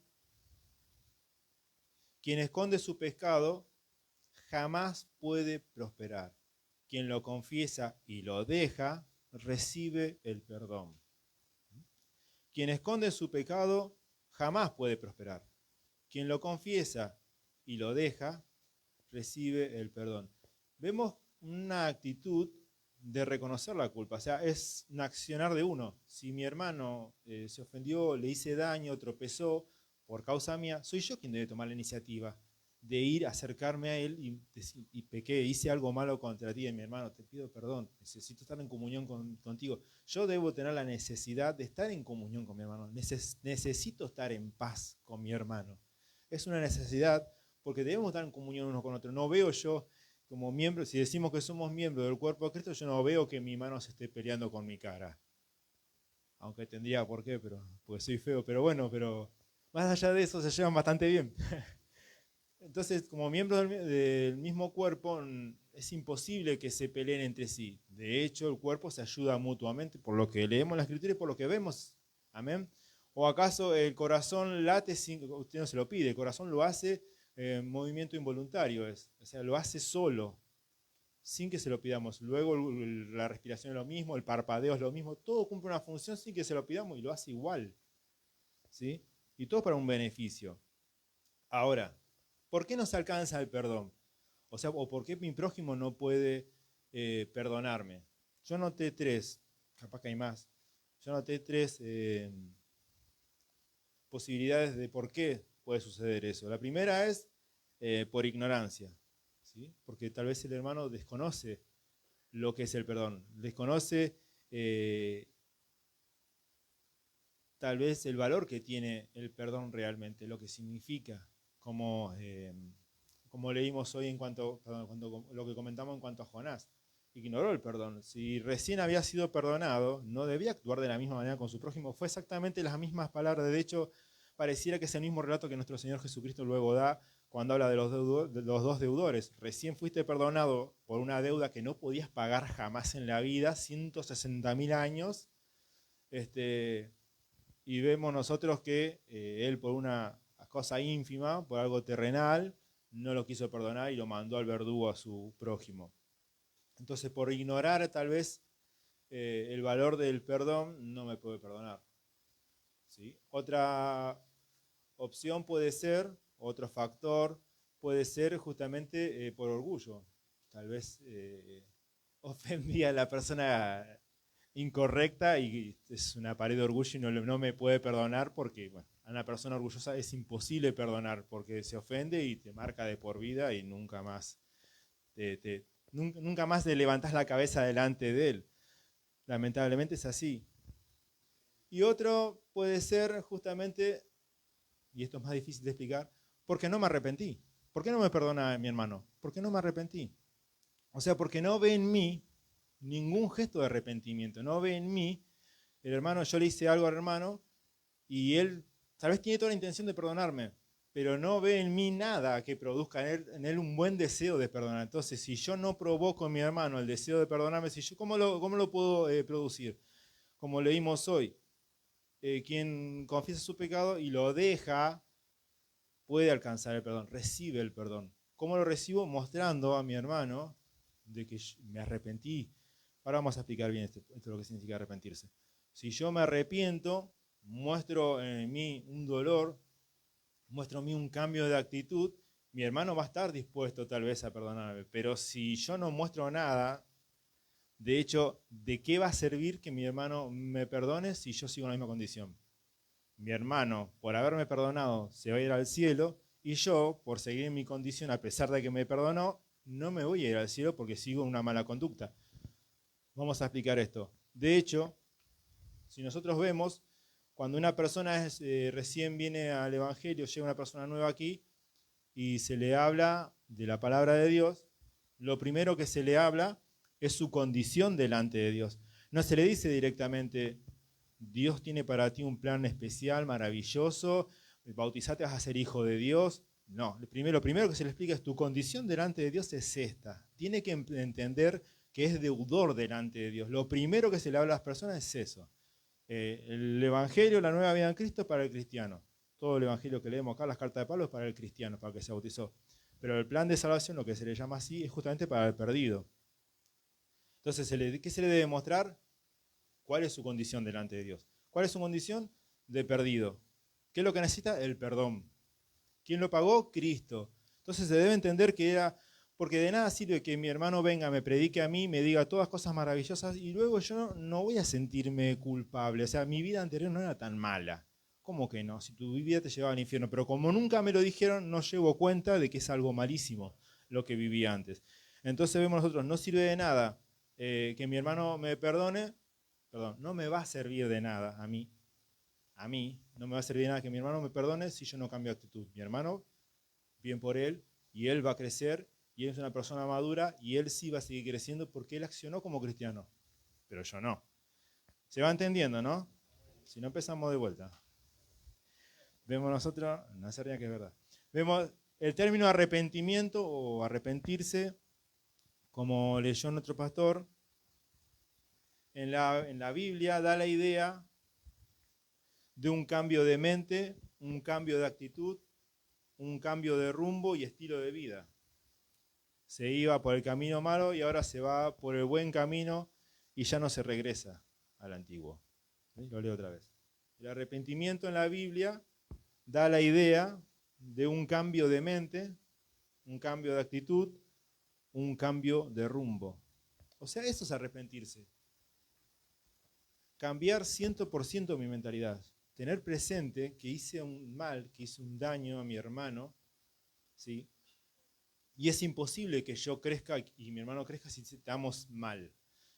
quien esconde su pecado jamás puede prosperar. Quien lo confiesa y lo deja, recibe el perdón. Quien esconde su pecado jamás puede prosperar. Quien lo confiesa y lo deja, recibe el perdón. Vemos una actitud de reconocer la culpa, o sea, es un accionar de uno. Si mi hermano se ofendió, le hice daño, tropezó por causa mía, soy yo quien debe tomar la iniciativa de ir, acercarme a él y pequé, hice algo malo contra ti, mi hermano, te pido perdón, necesito estar en comunión contigo. Yo debo tener la necesidad de estar en comunión con mi hermano, necesito estar en paz con mi hermano. Es una necesidad porque debemos estar en comunión uno con otro. No veo yo como miembro, si decimos que somos miembros del cuerpo de Cristo, yo no veo que mi mano se esté peleando con mi cara. Aunque tendría por qué, porque soy feo, pero bueno, pero más allá de eso se llevan bastante bien. Entonces, como miembros del mismo cuerpo, es imposible que se peleen entre sí. De hecho, el cuerpo se ayuda mutuamente, por lo que leemos en la Escritura y por lo que vemos. Amén. ¿O acaso el corazón late sin, usted no se lo pide, el corazón lo hace en movimiento involuntario, o sea, lo hace solo, sin que se lo pidamos. Luego la respiración es lo mismo, el parpadeo es lo mismo, todo cumple una función sin que se lo pidamos y lo hace igual. ¿Sí? Y todo para un beneficio. Ahora, ¿por qué no se alcanza el perdón? O sea, ¿o por qué mi prójimo no puede perdonarme? Yo noté tres, capaz que hay más, yo noté tres posibilidades de por qué puede suceder eso. La primera es por ignorancia, ¿sí? Porque tal vez el hermano desconoce lo que es el perdón, desconoce tal vez el valor que tiene el perdón realmente, lo que significa, como, como leímos hoy en cuanto, cuando lo que comentamos en cuanto a Jonás. Ignoró el perdón. Si recién había sido perdonado, no debía actuar de la misma manera con su prójimo. Fue exactamente las mismas palabras. De hecho, pareciera que es el mismo relato que nuestro Señor Jesucristo luego da cuando habla de los dos deudores. Recién fuiste perdonado por una deuda que no podías pagar jamás en la vida, 160.000 años. Y vemos nosotros que él por una cosa ínfima, por algo terrenal, no lo quiso perdonar y lo mandó al verdugo a su prójimo. Entonces, por ignorar tal vez el valor del perdón, no me puede perdonar. ¿Sí? Otra opción puede ser, otro factor, puede ser justamente por orgullo. Tal vez ofendí a la persona incorrecta y es una pared de orgullo y no me puede perdonar porque, bueno, a una persona orgullosa es imposible perdonar porque se ofende y te marca de por vida y nunca más nunca más te levantás la cabeza delante de él. Lamentablemente es así. Y otro puede ser justamente, y esto es más difícil de explicar, porque no me arrepentí. ¿Por qué no me perdona mi hermano? Porque no me arrepentí. O sea, porque no ve en mí ningún gesto de arrepentimiento. No ve en mí, el hermano, yo le hice algo al hermano y él tal vez tiene toda la intención de perdonarme, pero no ve en mí nada que produzca en él un buen deseo de perdonar. Entonces, si yo no provoco en mi hermano el deseo de perdonarme, ¿cómo lo puedo producir? Como leímos hoy, quien confiesa su pecado y lo deja, puede alcanzar el perdón, recibe el perdón. ¿Cómo lo recibo? Mostrando a mi hermano de que me arrepentí. Ahora vamos a explicar bien esto es lo que significa arrepentirse. Si yo me arrepiento, muestro en mí un dolor, muestro en mí un cambio de actitud, mi hermano va a estar dispuesto tal vez a perdonarme. Pero si yo no muestro nada, de hecho, ¿de qué va a servir que mi hermano me perdone si yo sigo en la misma condición? Mi hermano, por haberme perdonado, se va a ir al cielo y yo, por seguir en mi condición, a pesar de que me perdonó, no me voy a ir al cielo porque sigo en una mala conducta. Vamos a explicar esto. De hecho, si nosotros vemos, cuando una persona recién viene al Evangelio, llega una persona nueva aquí y se le habla de la palabra de Dios, lo primero que se le habla es su condición delante de Dios. No se le dice directamente, Dios tiene para ti un plan especial, maravilloso, bautizate, vas a ser hijo de Dios. No, lo primero que se le explica es tu condición delante de Dios es esta. Tiene que entender que es deudor delante de Dios. Lo primero que se le habla a las personas es eso. El Evangelio, la nueva vida en Cristo es para el cristiano. Todo el Evangelio que leemos acá, las cartas de Pablo, es para el cristiano, para el que se bautizó. Pero el plan de salvación, lo que se le llama así, es justamente para el perdido. Entonces, ¿qué se le debe mostrar? ¿Cuál es su condición delante de Dios? ¿Cuál es su condición? De perdido. ¿Qué es lo que necesita? El perdón. ¿Quién lo pagó? Cristo. Entonces se debe entender que era, porque de nada sirve que mi hermano venga, me predique a mí, me diga todas cosas maravillosas y luego yo no voy a sentirme culpable. O sea, mi vida anterior no era tan mala. ¿Cómo que no? Si tu vida te llevaba al infierno. Pero como nunca me lo dijeron, no llevo cuenta de que es algo malísimo lo que viví antes. Entonces vemos nosotros, no sirve de nada que mi hermano me perdone, perdón, no me va a servir de nada a mí no me va a servir de nada que mi hermano me perdone si yo no cambio actitud. Mi hermano, bien por él, y él va a crecer, y él es una persona madura, y él sí va a seguir creciendo porque él accionó como cristiano, pero yo no. ¿Se va entendiendo, no? Si no, empezamos de vuelta. Vemos nosotros, no se rían que es verdad. Vemos el término arrepentimiento o arrepentirse, como leyó nuestro pastor, en la Biblia da la idea de un cambio de mente, un cambio de actitud, un cambio de rumbo y estilo de vida. Se iba por el camino malo y ahora se va por el buen camino y ya no se regresa al antiguo. ¿Sí? Lo leo otra vez. El arrepentimiento en la Biblia da la idea de un cambio de mente, un cambio de actitud, un cambio de rumbo. O sea, eso es arrepentirse. Cambiar 100% mi mentalidad. Tener presente que hice un mal, que hice un daño a mi hermano, ¿sí? Y es imposible que yo crezca y mi hermano crezca si estamos mal.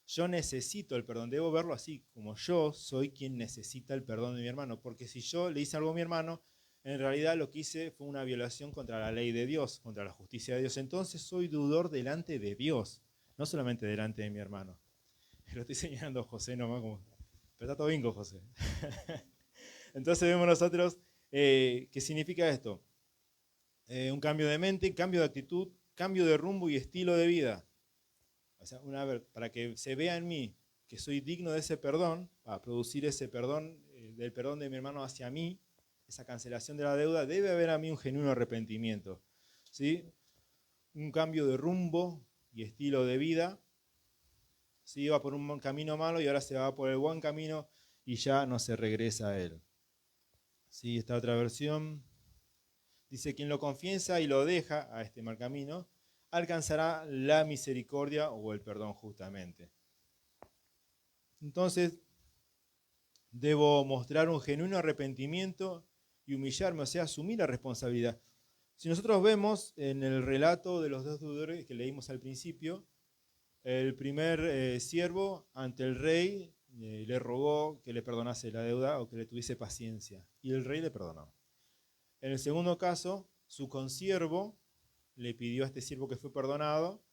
Yo necesito el perdón, debo verlo así, como yo soy quien necesita el perdón de mi hermano, porque si yo le hice algo a mi hermano, en realidad lo que hice fue una violación contra la ley de Dios, contra la justicia de Dios. Entonces soy deudor delante de Dios, no solamente delante de mi hermano. Lo estoy señalando a José nomás como, pero está todo bingo, José. Entonces vemos nosotros qué significa esto. Un cambio de mente, cambio de actitud, cambio de rumbo y estilo de vida. O sea, para que se vea en mí que soy digno de ese perdón, para producir ese perdón, del perdón de mi hermano hacia mí, esa cancelación de la deuda, debe haber a mí un genuino arrepentimiento. ¿Sí? Un cambio de rumbo y estilo de vida. Se iba por un camino malo y ahora se va por el buen camino y ya no se regresa a él. ¿Sí? Esta otra versión dice, quien lo confiesa y lo deja a este mal camino, alcanzará la misericordia o el perdón justamente. Entonces, debo mostrar un genuino arrepentimiento y humillarme, o sea, asumir la responsabilidad. Si nosotros vemos en el relato de los dos deudores que leímos al principio, el primer siervo ante el rey le rogó que le perdonase la deuda o que le tuviese paciencia, y el rey le perdonó. En el segundo caso, su consiervo le pidió a este siervo que fue perdonado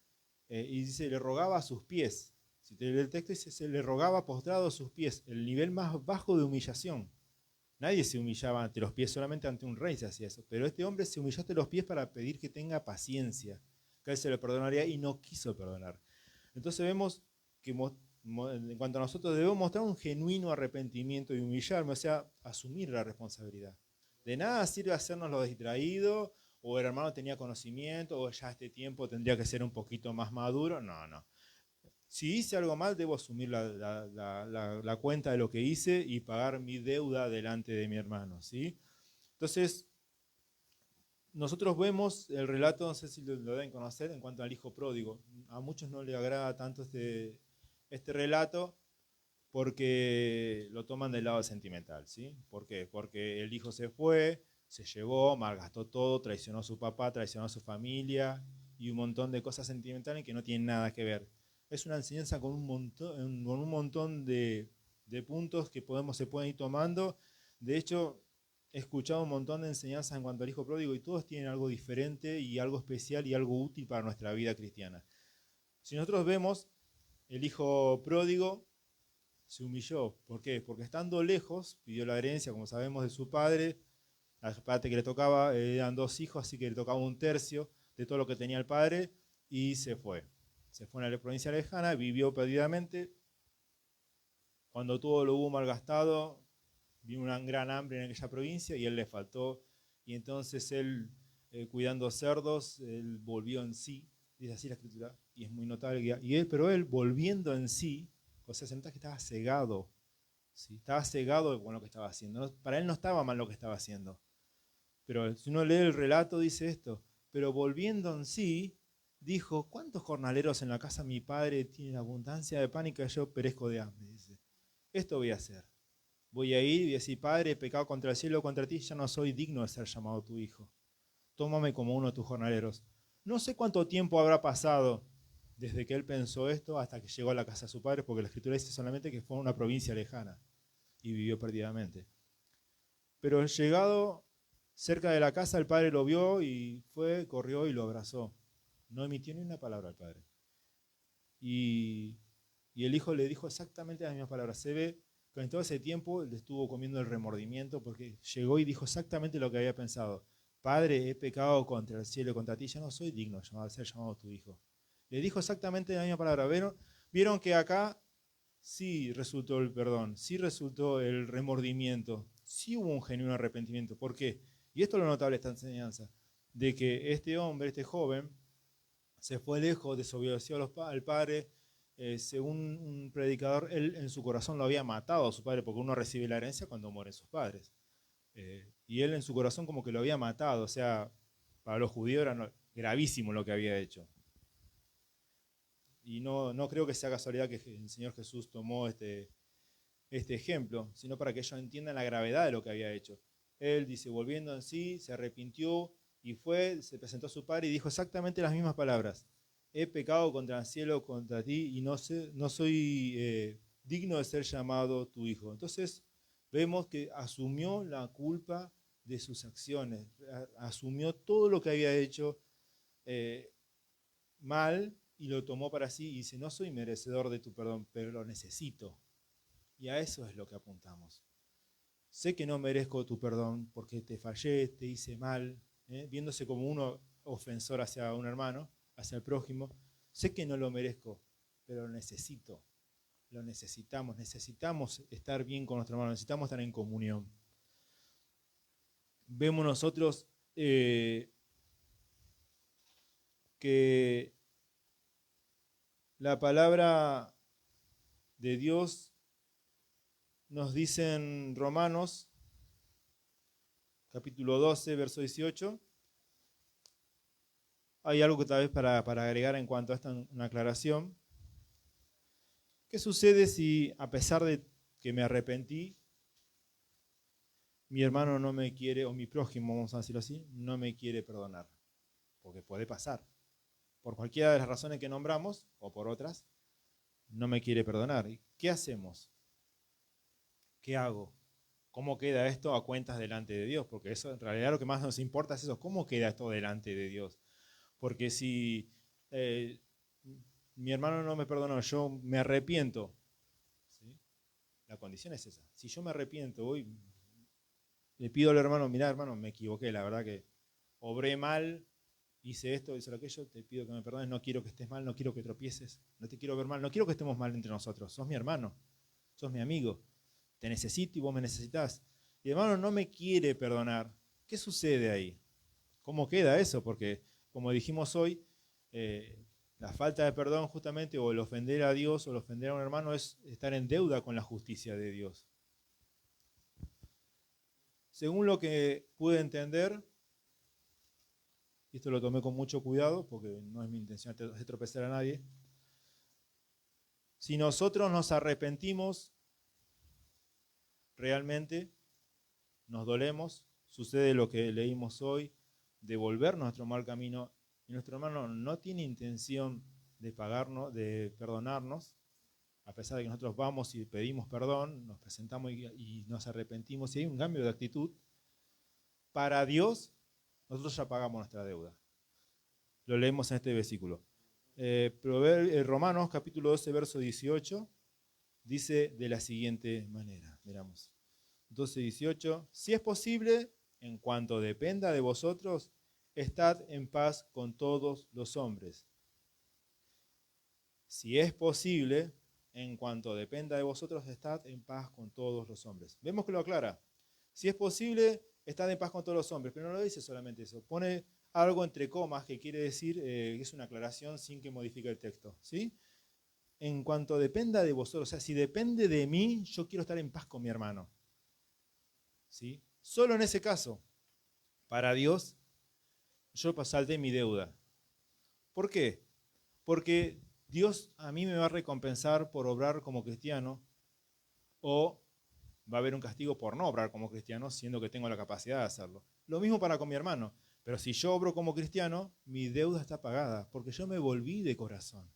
y dice, le rogaba a sus pies. Si te lees el texto, dice, se le rogaba postrado a sus pies, el nivel más bajo de humillación. Nadie se humillaba ante los pies, solamente ante un rey se hacía eso. Pero este hombre se humilló ante los pies para pedir que tenga paciencia, que él se lo perdonaría y no quiso perdonar. Entonces vemos que en cuanto a nosotros debemos mostrar un genuino arrepentimiento y humillarme, o sea, asumir la responsabilidad. De nada sirve hacernos los distraídos o el hermano tenía conocimiento, o ya este tiempo tendría que ser un poquito más maduro. No, no. Si hice algo mal, debo asumir la cuenta de lo que hice y pagar mi deuda delante de mi hermano, ¿sí? Entonces, nosotros vemos el relato, no sé si lo deben conocer, en cuanto al hijo pródigo. A muchos no les agrada tanto este relato porque lo toman del lado sentimental, ¿sí? ¿Por qué? Porque el hijo se fue, se llevó, malgastó todo, traicionó a su papá, traicionó a su familia y un montón de cosas sentimentales que no tienen nada que ver. Es una enseñanza con un montón de puntos que se pueden ir tomando. De hecho, he escuchado un montón de enseñanzas en cuanto al hijo pródigo y todos tienen algo diferente y algo especial y algo útil para nuestra vida cristiana. Si nosotros vemos, el hijo pródigo se humilló. ¿Por qué? Porque estando lejos, pidió la herencia, como sabemos, de su padre. La parte que le tocaba, eran 2 hijos, así que le tocaba 1/3 de todo lo que tenía el padre y se fue. Se fue a la provincia lejana, vivió perdidamente. Cuando todo lo hubo malgastado, vino una gran hambre en aquella provincia y él le faltó. Y entonces él, cuidando cerdos, él volvió en sí, dice así la escritura, y es muy notable. Pero él volviendo en sí, o sea, se nota que estaba cegado, ¿sí? Estaba cegado con lo que estaba haciendo. Para él no estaba mal lo que estaba haciendo. Pero si uno lee el relato, dice esto, pero volviendo en sí, dijo, ¿cuántos jornaleros en la casa de mi padre tienen abundancia de pan y que yo perezco de hambre? Dice, esto voy a hacer. Voy a ir y decir, Padre, he pecado contra el cielo, contra ti, ya no soy digno de ser llamado tu hijo. Tómame como uno de tus jornaleros. No sé cuánto tiempo habrá pasado desde que él pensó esto hasta que llegó a la casa de su padre, porque la escritura dice solamente que fue a una provincia lejana y vivió perdidamente. Pero llegado cerca de la casa, el padre lo vio y fue, corrió y lo abrazó. No emitió ni una palabra al padre. Y el hijo le dijo exactamente las mismas palabras. Se ve que en todo ese tiempo le estuvo comiendo el remordimiento porque llegó y dijo exactamente lo que había pensado. Padre, he pecado contra el cielo y contra ti, ya no soy digno de ser llamado tu hijo. Le dijo exactamente la misma palabra. ¿Vieron que acá sí resultó el perdón, sí resultó el remordimiento, sí hubo un genuino arrepentimiento? ¿Por qué? Y esto es lo notable de esta enseñanza, de que este hombre, este joven, se fue lejos, desobedeció al padre. Según un predicador, él en su corazón lo había matado a su padre, porque uno recibe la herencia cuando mueren sus padres. Y él en su corazón como que lo había matado, o sea, para los judíos era gravísimo lo que había hecho. Y no creo que sea casualidad que el Señor Jesús tomó este ejemplo, sino para que ellos entiendan la gravedad de lo que había hecho. Él dice, volviendo en sí, se arrepintió y fue, se presentó a su padre y dijo exactamente las mismas palabras. He pecado contra el cielo, contra ti, y no soy digno de ser llamado tu hijo. Entonces vemos que asumió la culpa de sus acciones, asumió todo lo que había hecho mal y lo tomó para sí y dice, no soy merecedor de tu perdón, pero lo necesito. Y a eso es lo que apuntamos. Sé que no merezco tu perdón porque te fallé, te hice mal, viéndose como uno ofensor hacia un hermano, hacia el prójimo. Sé que no lo merezco, pero lo necesito. Lo necesitamos estar bien con nuestro hermano, necesitamos estar en comunión. Vemos nosotros que la palabra de Dios nos dice en Romanos, capítulo 12, verso 18. Hay algo que tal vez para agregar en cuanto a esta una aclaración. ¿Qué sucede si a pesar de que me arrepentí, mi hermano no me quiere, o mi prójimo, vamos a decirlo así, no me quiere perdonar? Porque puede pasar. Por cualquiera de las razones que nombramos, o por otras, no me quiere perdonar. ¿Y qué hacemos? ¿Qué hago? ¿Cómo queda esto a cuentas delante de Dios? Porque eso en realidad lo que más nos importa es eso, ¿cómo queda esto delante de Dios? Porque si mi hermano no me perdonó, yo me arrepiento, ¿sí? La condición es esa. Si yo me arrepiento, hoy le pido al hermano, mirá hermano, me equivoqué, la verdad que obré mal, hice esto, hice aquello, te pido que me perdones, no quiero que estés mal, no quiero que tropieces, no te quiero ver mal, no quiero que estemos mal entre nosotros, sos mi hermano, sos mi amigo, te necesito y vos me necesitás. Y el hermano no me quiere perdonar. ¿Qué sucede ahí? ¿Cómo queda eso? Porque, como dijimos hoy, la falta de perdón justamente, o el ofender a Dios, o el ofender a un hermano, es estar en deuda con la justicia de Dios. Según lo que pude entender, y esto lo tomé con mucho cuidado, porque no es mi intención hacer tropezar a nadie, si nosotros nos arrepentimos realmente, nos dolemos, sucede lo que leímos hoy, de volver nuestro mal camino, y nuestro hermano no tiene intención de pagarnos, de perdonarnos, a pesar de que nosotros vamos y pedimos perdón, nos presentamos y nos arrepentimos, y hay un cambio de actitud, para Dios, nosotros ya pagamos nuestra deuda. Lo leemos en este versículo. Romanos capítulo 12, verso 18, dice de la siguiente manera, miramos. 12:18, si es posible, en cuanto dependa de vosotros, estad en paz con todos los hombres. Si es posible, en cuanto dependa de vosotros, estad en paz con todos los hombres. Vemos que lo aclara. Si es posible, estad en paz con todos los hombres, pero no lo dice solamente eso. Pone algo entre comas que quiere decir que es una aclaración sin que modifique el texto. ¿Sí? En cuanto dependa de vosotros, o sea, si depende de mí, yo quiero estar en paz con mi hermano. ¿Sí? Solo en ese caso, para Dios, yo saldé mi deuda. ¿Por qué? Porque Dios a mí me va a recompensar por obrar como cristiano, o va a haber un castigo por no obrar como cristiano, siendo que tengo la capacidad de hacerlo. Lo mismo para con mi hermano. Pero si yo obro como cristiano, mi deuda está pagada, porque yo me volví de corazón.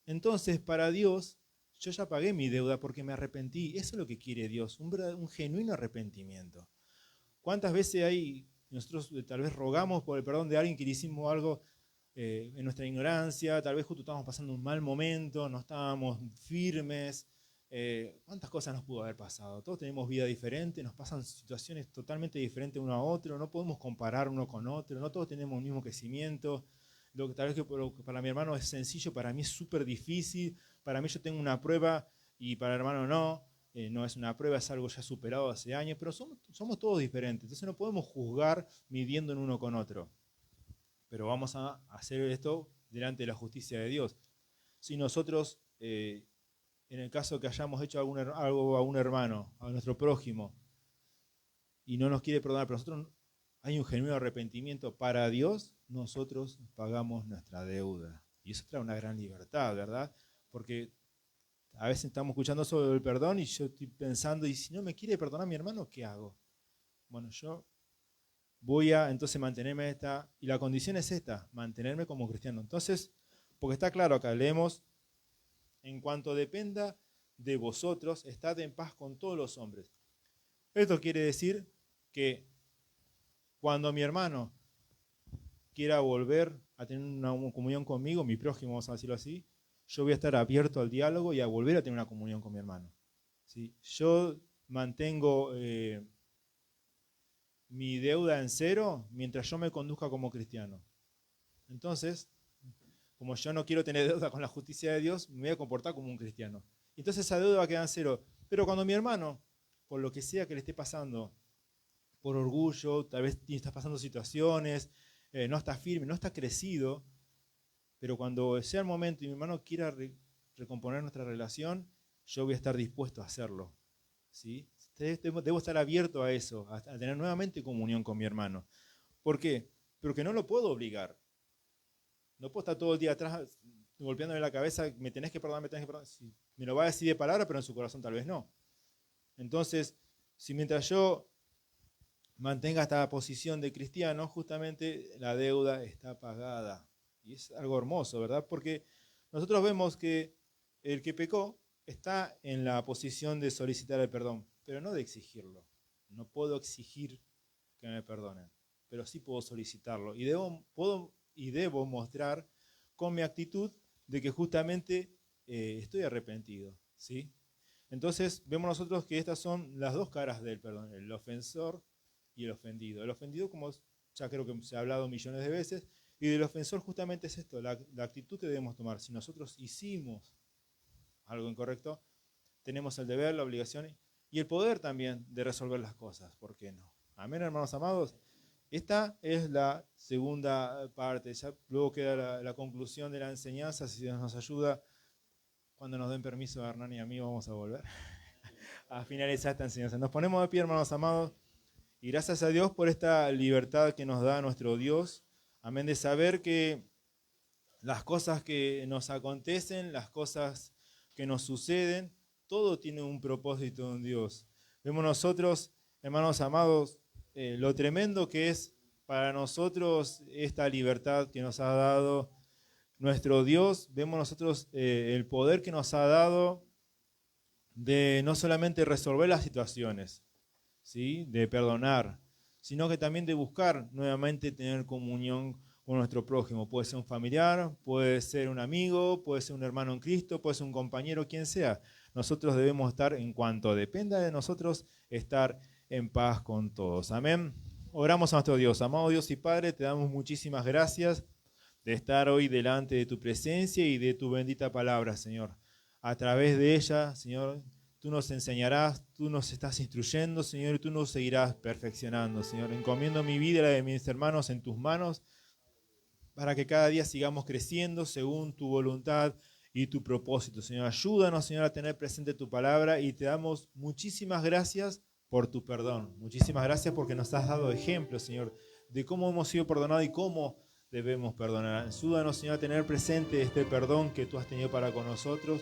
Entonces, para Dios, yo ya pagué mi deuda porque me arrepentí. Eso es lo que quiere Dios, un genuino arrepentimiento. ¿Cuántas veces nosotros tal vez rogamos por el perdón de alguien que le hicimos algo en nuestra ignorancia, tal vez justo estábamos pasando un mal momento, no estábamos firmes? ¿Cuántas cosas nos pudo haber pasado? Todos tenemos vida diferente, nos pasan situaciones totalmente diferentes uno a otro, no podemos comparar uno con otro, no todos tenemos el mismo crecimiento. Lo que tal vez que para mi hermano es sencillo, para mí es súper difícil, para mí yo tengo una prueba y para el hermano no. No es una prueba, es algo ya superado hace años, pero somos todos diferentes, entonces no podemos juzgar midiendo en uno con otro. Pero vamos a hacer esto delante de la justicia de Dios. Si nosotros, en el caso que hayamos hecho algo a un hermano, a nuestro prójimo, y no nos quiere perdonar, pero nosotros hay un genuino arrepentimiento para Dios, nosotros pagamos nuestra deuda. Y eso trae una gran libertad, ¿verdad? Porque a veces estamos escuchando sobre el perdón y yo estoy pensando, ¿y si no me quiere perdonar mi hermano, qué hago? Bueno, yo voy a entonces mantenerme y la condición es esta, mantenerme como cristiano. Entonces, porque está claro acá, leemos, en cuanto dependa de vosotros, estad en paz con todos los hombres. Esto quiere decir que cuando mi hermano quiera volver a tener una comunión conmigo, mi prójimo, vamos a decirlo así, yo voy a estar abierto al diálogo y a volver a tener una comunión con mi hermano. ¿Sí? Yo mantengo mi deuda en cero mientras yo me conduzca como cristiano. Entonces, como yo no quiero tener deuda con la justicia de Dios, me voy a comportar como un cristiano. Entonces esa deuda va a quedar en cero. Pero cuando mi hermano, por lo que sea que le esté pasando, por orgullo, tal vez está pasando situaciones, no está firme, no está crecido, pero cuando sea el momento y mi hermano quiera recomponer nuestra relación, yo voy a estar dispuesto a hacerlo. ¿Sí? Debo estar abierto a eso, a tener nuevamente comunión con mi hermano. ¿Por qué? Porque no lo puedo obligar. No puedo estar todo el día atrás golpeándole la cabeza, me tenés que perdonar, me tenés que perdonar. Sí, me lo va a decir de palabra, pero en su corazón tal vez no. Entonces, si mientras yo mantenga esta posición de cristiano, justamente la deuda está pagada. Y es algo hermoso, ¿verdad? Porque nosotros vemos que el que pecó está en la posición de solicitar el perdón, pero no de exigirlo. No puedo exigir que me perdonen, pero sí puedo solicitarlo. Y debo mostrar con mi actitud de que justamente estoy arrepentido. ¿Sí? Entonces vemos nosotros que estas son las dos caras del perdón, el ofensor y el ofendido. El ofendido, como ya creo que se ha hablado millones de veces, y del ofensor justamente es esto, la actitud que debemos tomar. Si nosotros hicimos algo incorrecto, tenemos el deber, la obligación y el poder también de resolver las cosas. ¿Por qué no? Amén, hermanos amados. Esta es la segunda parte. Ya luego queda la conclusión de la enseñanza. Si Dios nos ayuda, cuando nos den permiso a Hernán y a mí, vamos a volver a finalizar esta enseñanza. Nos ponemos de pie, hermanos amados, y gracias a Dios por esta libertad que nos da nuestro Dios. Amén, de saber que las cosas que nos acontecen, las cosas que nos suceden, todo tiene un propósito en Dios. Vemos nosotros, hermanos amados, lo tremendo que es para nosotros esta libertad que nos ha dado nuestro Dios. Vemos nosotros el poder que nos ha dado de no solamente resolver las situaciones, ¿sí?, de perdonar, sino que también de buscar nuevamente tener comunión con nuestro prójimo. Puede ser un familiar, puede ser un amigo, puede ser un hermano en Cristo, puede ser un compañero, quien sea. Nosotros debemos estar, en cuanto dependa de nosotros, estar en paz con todos. Amén. Oramos a nuestro Dios. Amado Dios y Padre, te damos muchísimas gracias de estar hoy delante de tu presencia y de tu bendita palabra, Señor. A través de ella, Señor, tú nos enseñarás, tú nos estás instruyendo, Señor, y tú nos seguirás perfeccionando, Señor. Encomiendo mi vida y la de mis hermanos en tus manos, para que cada día sigamos creciendo según tu voluntad y tu propósito, Señor. Ayúdanos, Señor, a tener presente tu palabra, y te damos muchísimas gracias por tu perdón. Muchísimas gracias porque nos has dado ejemplos, Señor, de cómo hemos sido perdonados y cómo debemos perdonar. Ayúdanos, Señor, a tener presente este perdón que tú has tenido para con nosotros,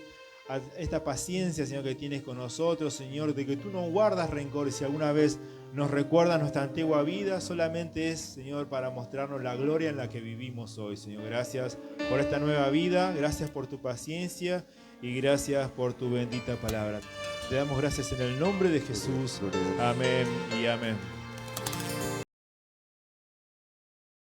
a esta paciencia, Señor, que tienes con nosotros, Señor, de que tú no guardas rencor. Si alguna vez nos recuerdas nuestra antigua vida, solamente es, Señor, para mostrarnos la gloria en la que vivimos hoy, Señor. Gracias por esta nueva vida, gracias por tu paciencia y gracias por tu bendita palabra. Te damos gracias en el nombre de Jesús. Amén y amén.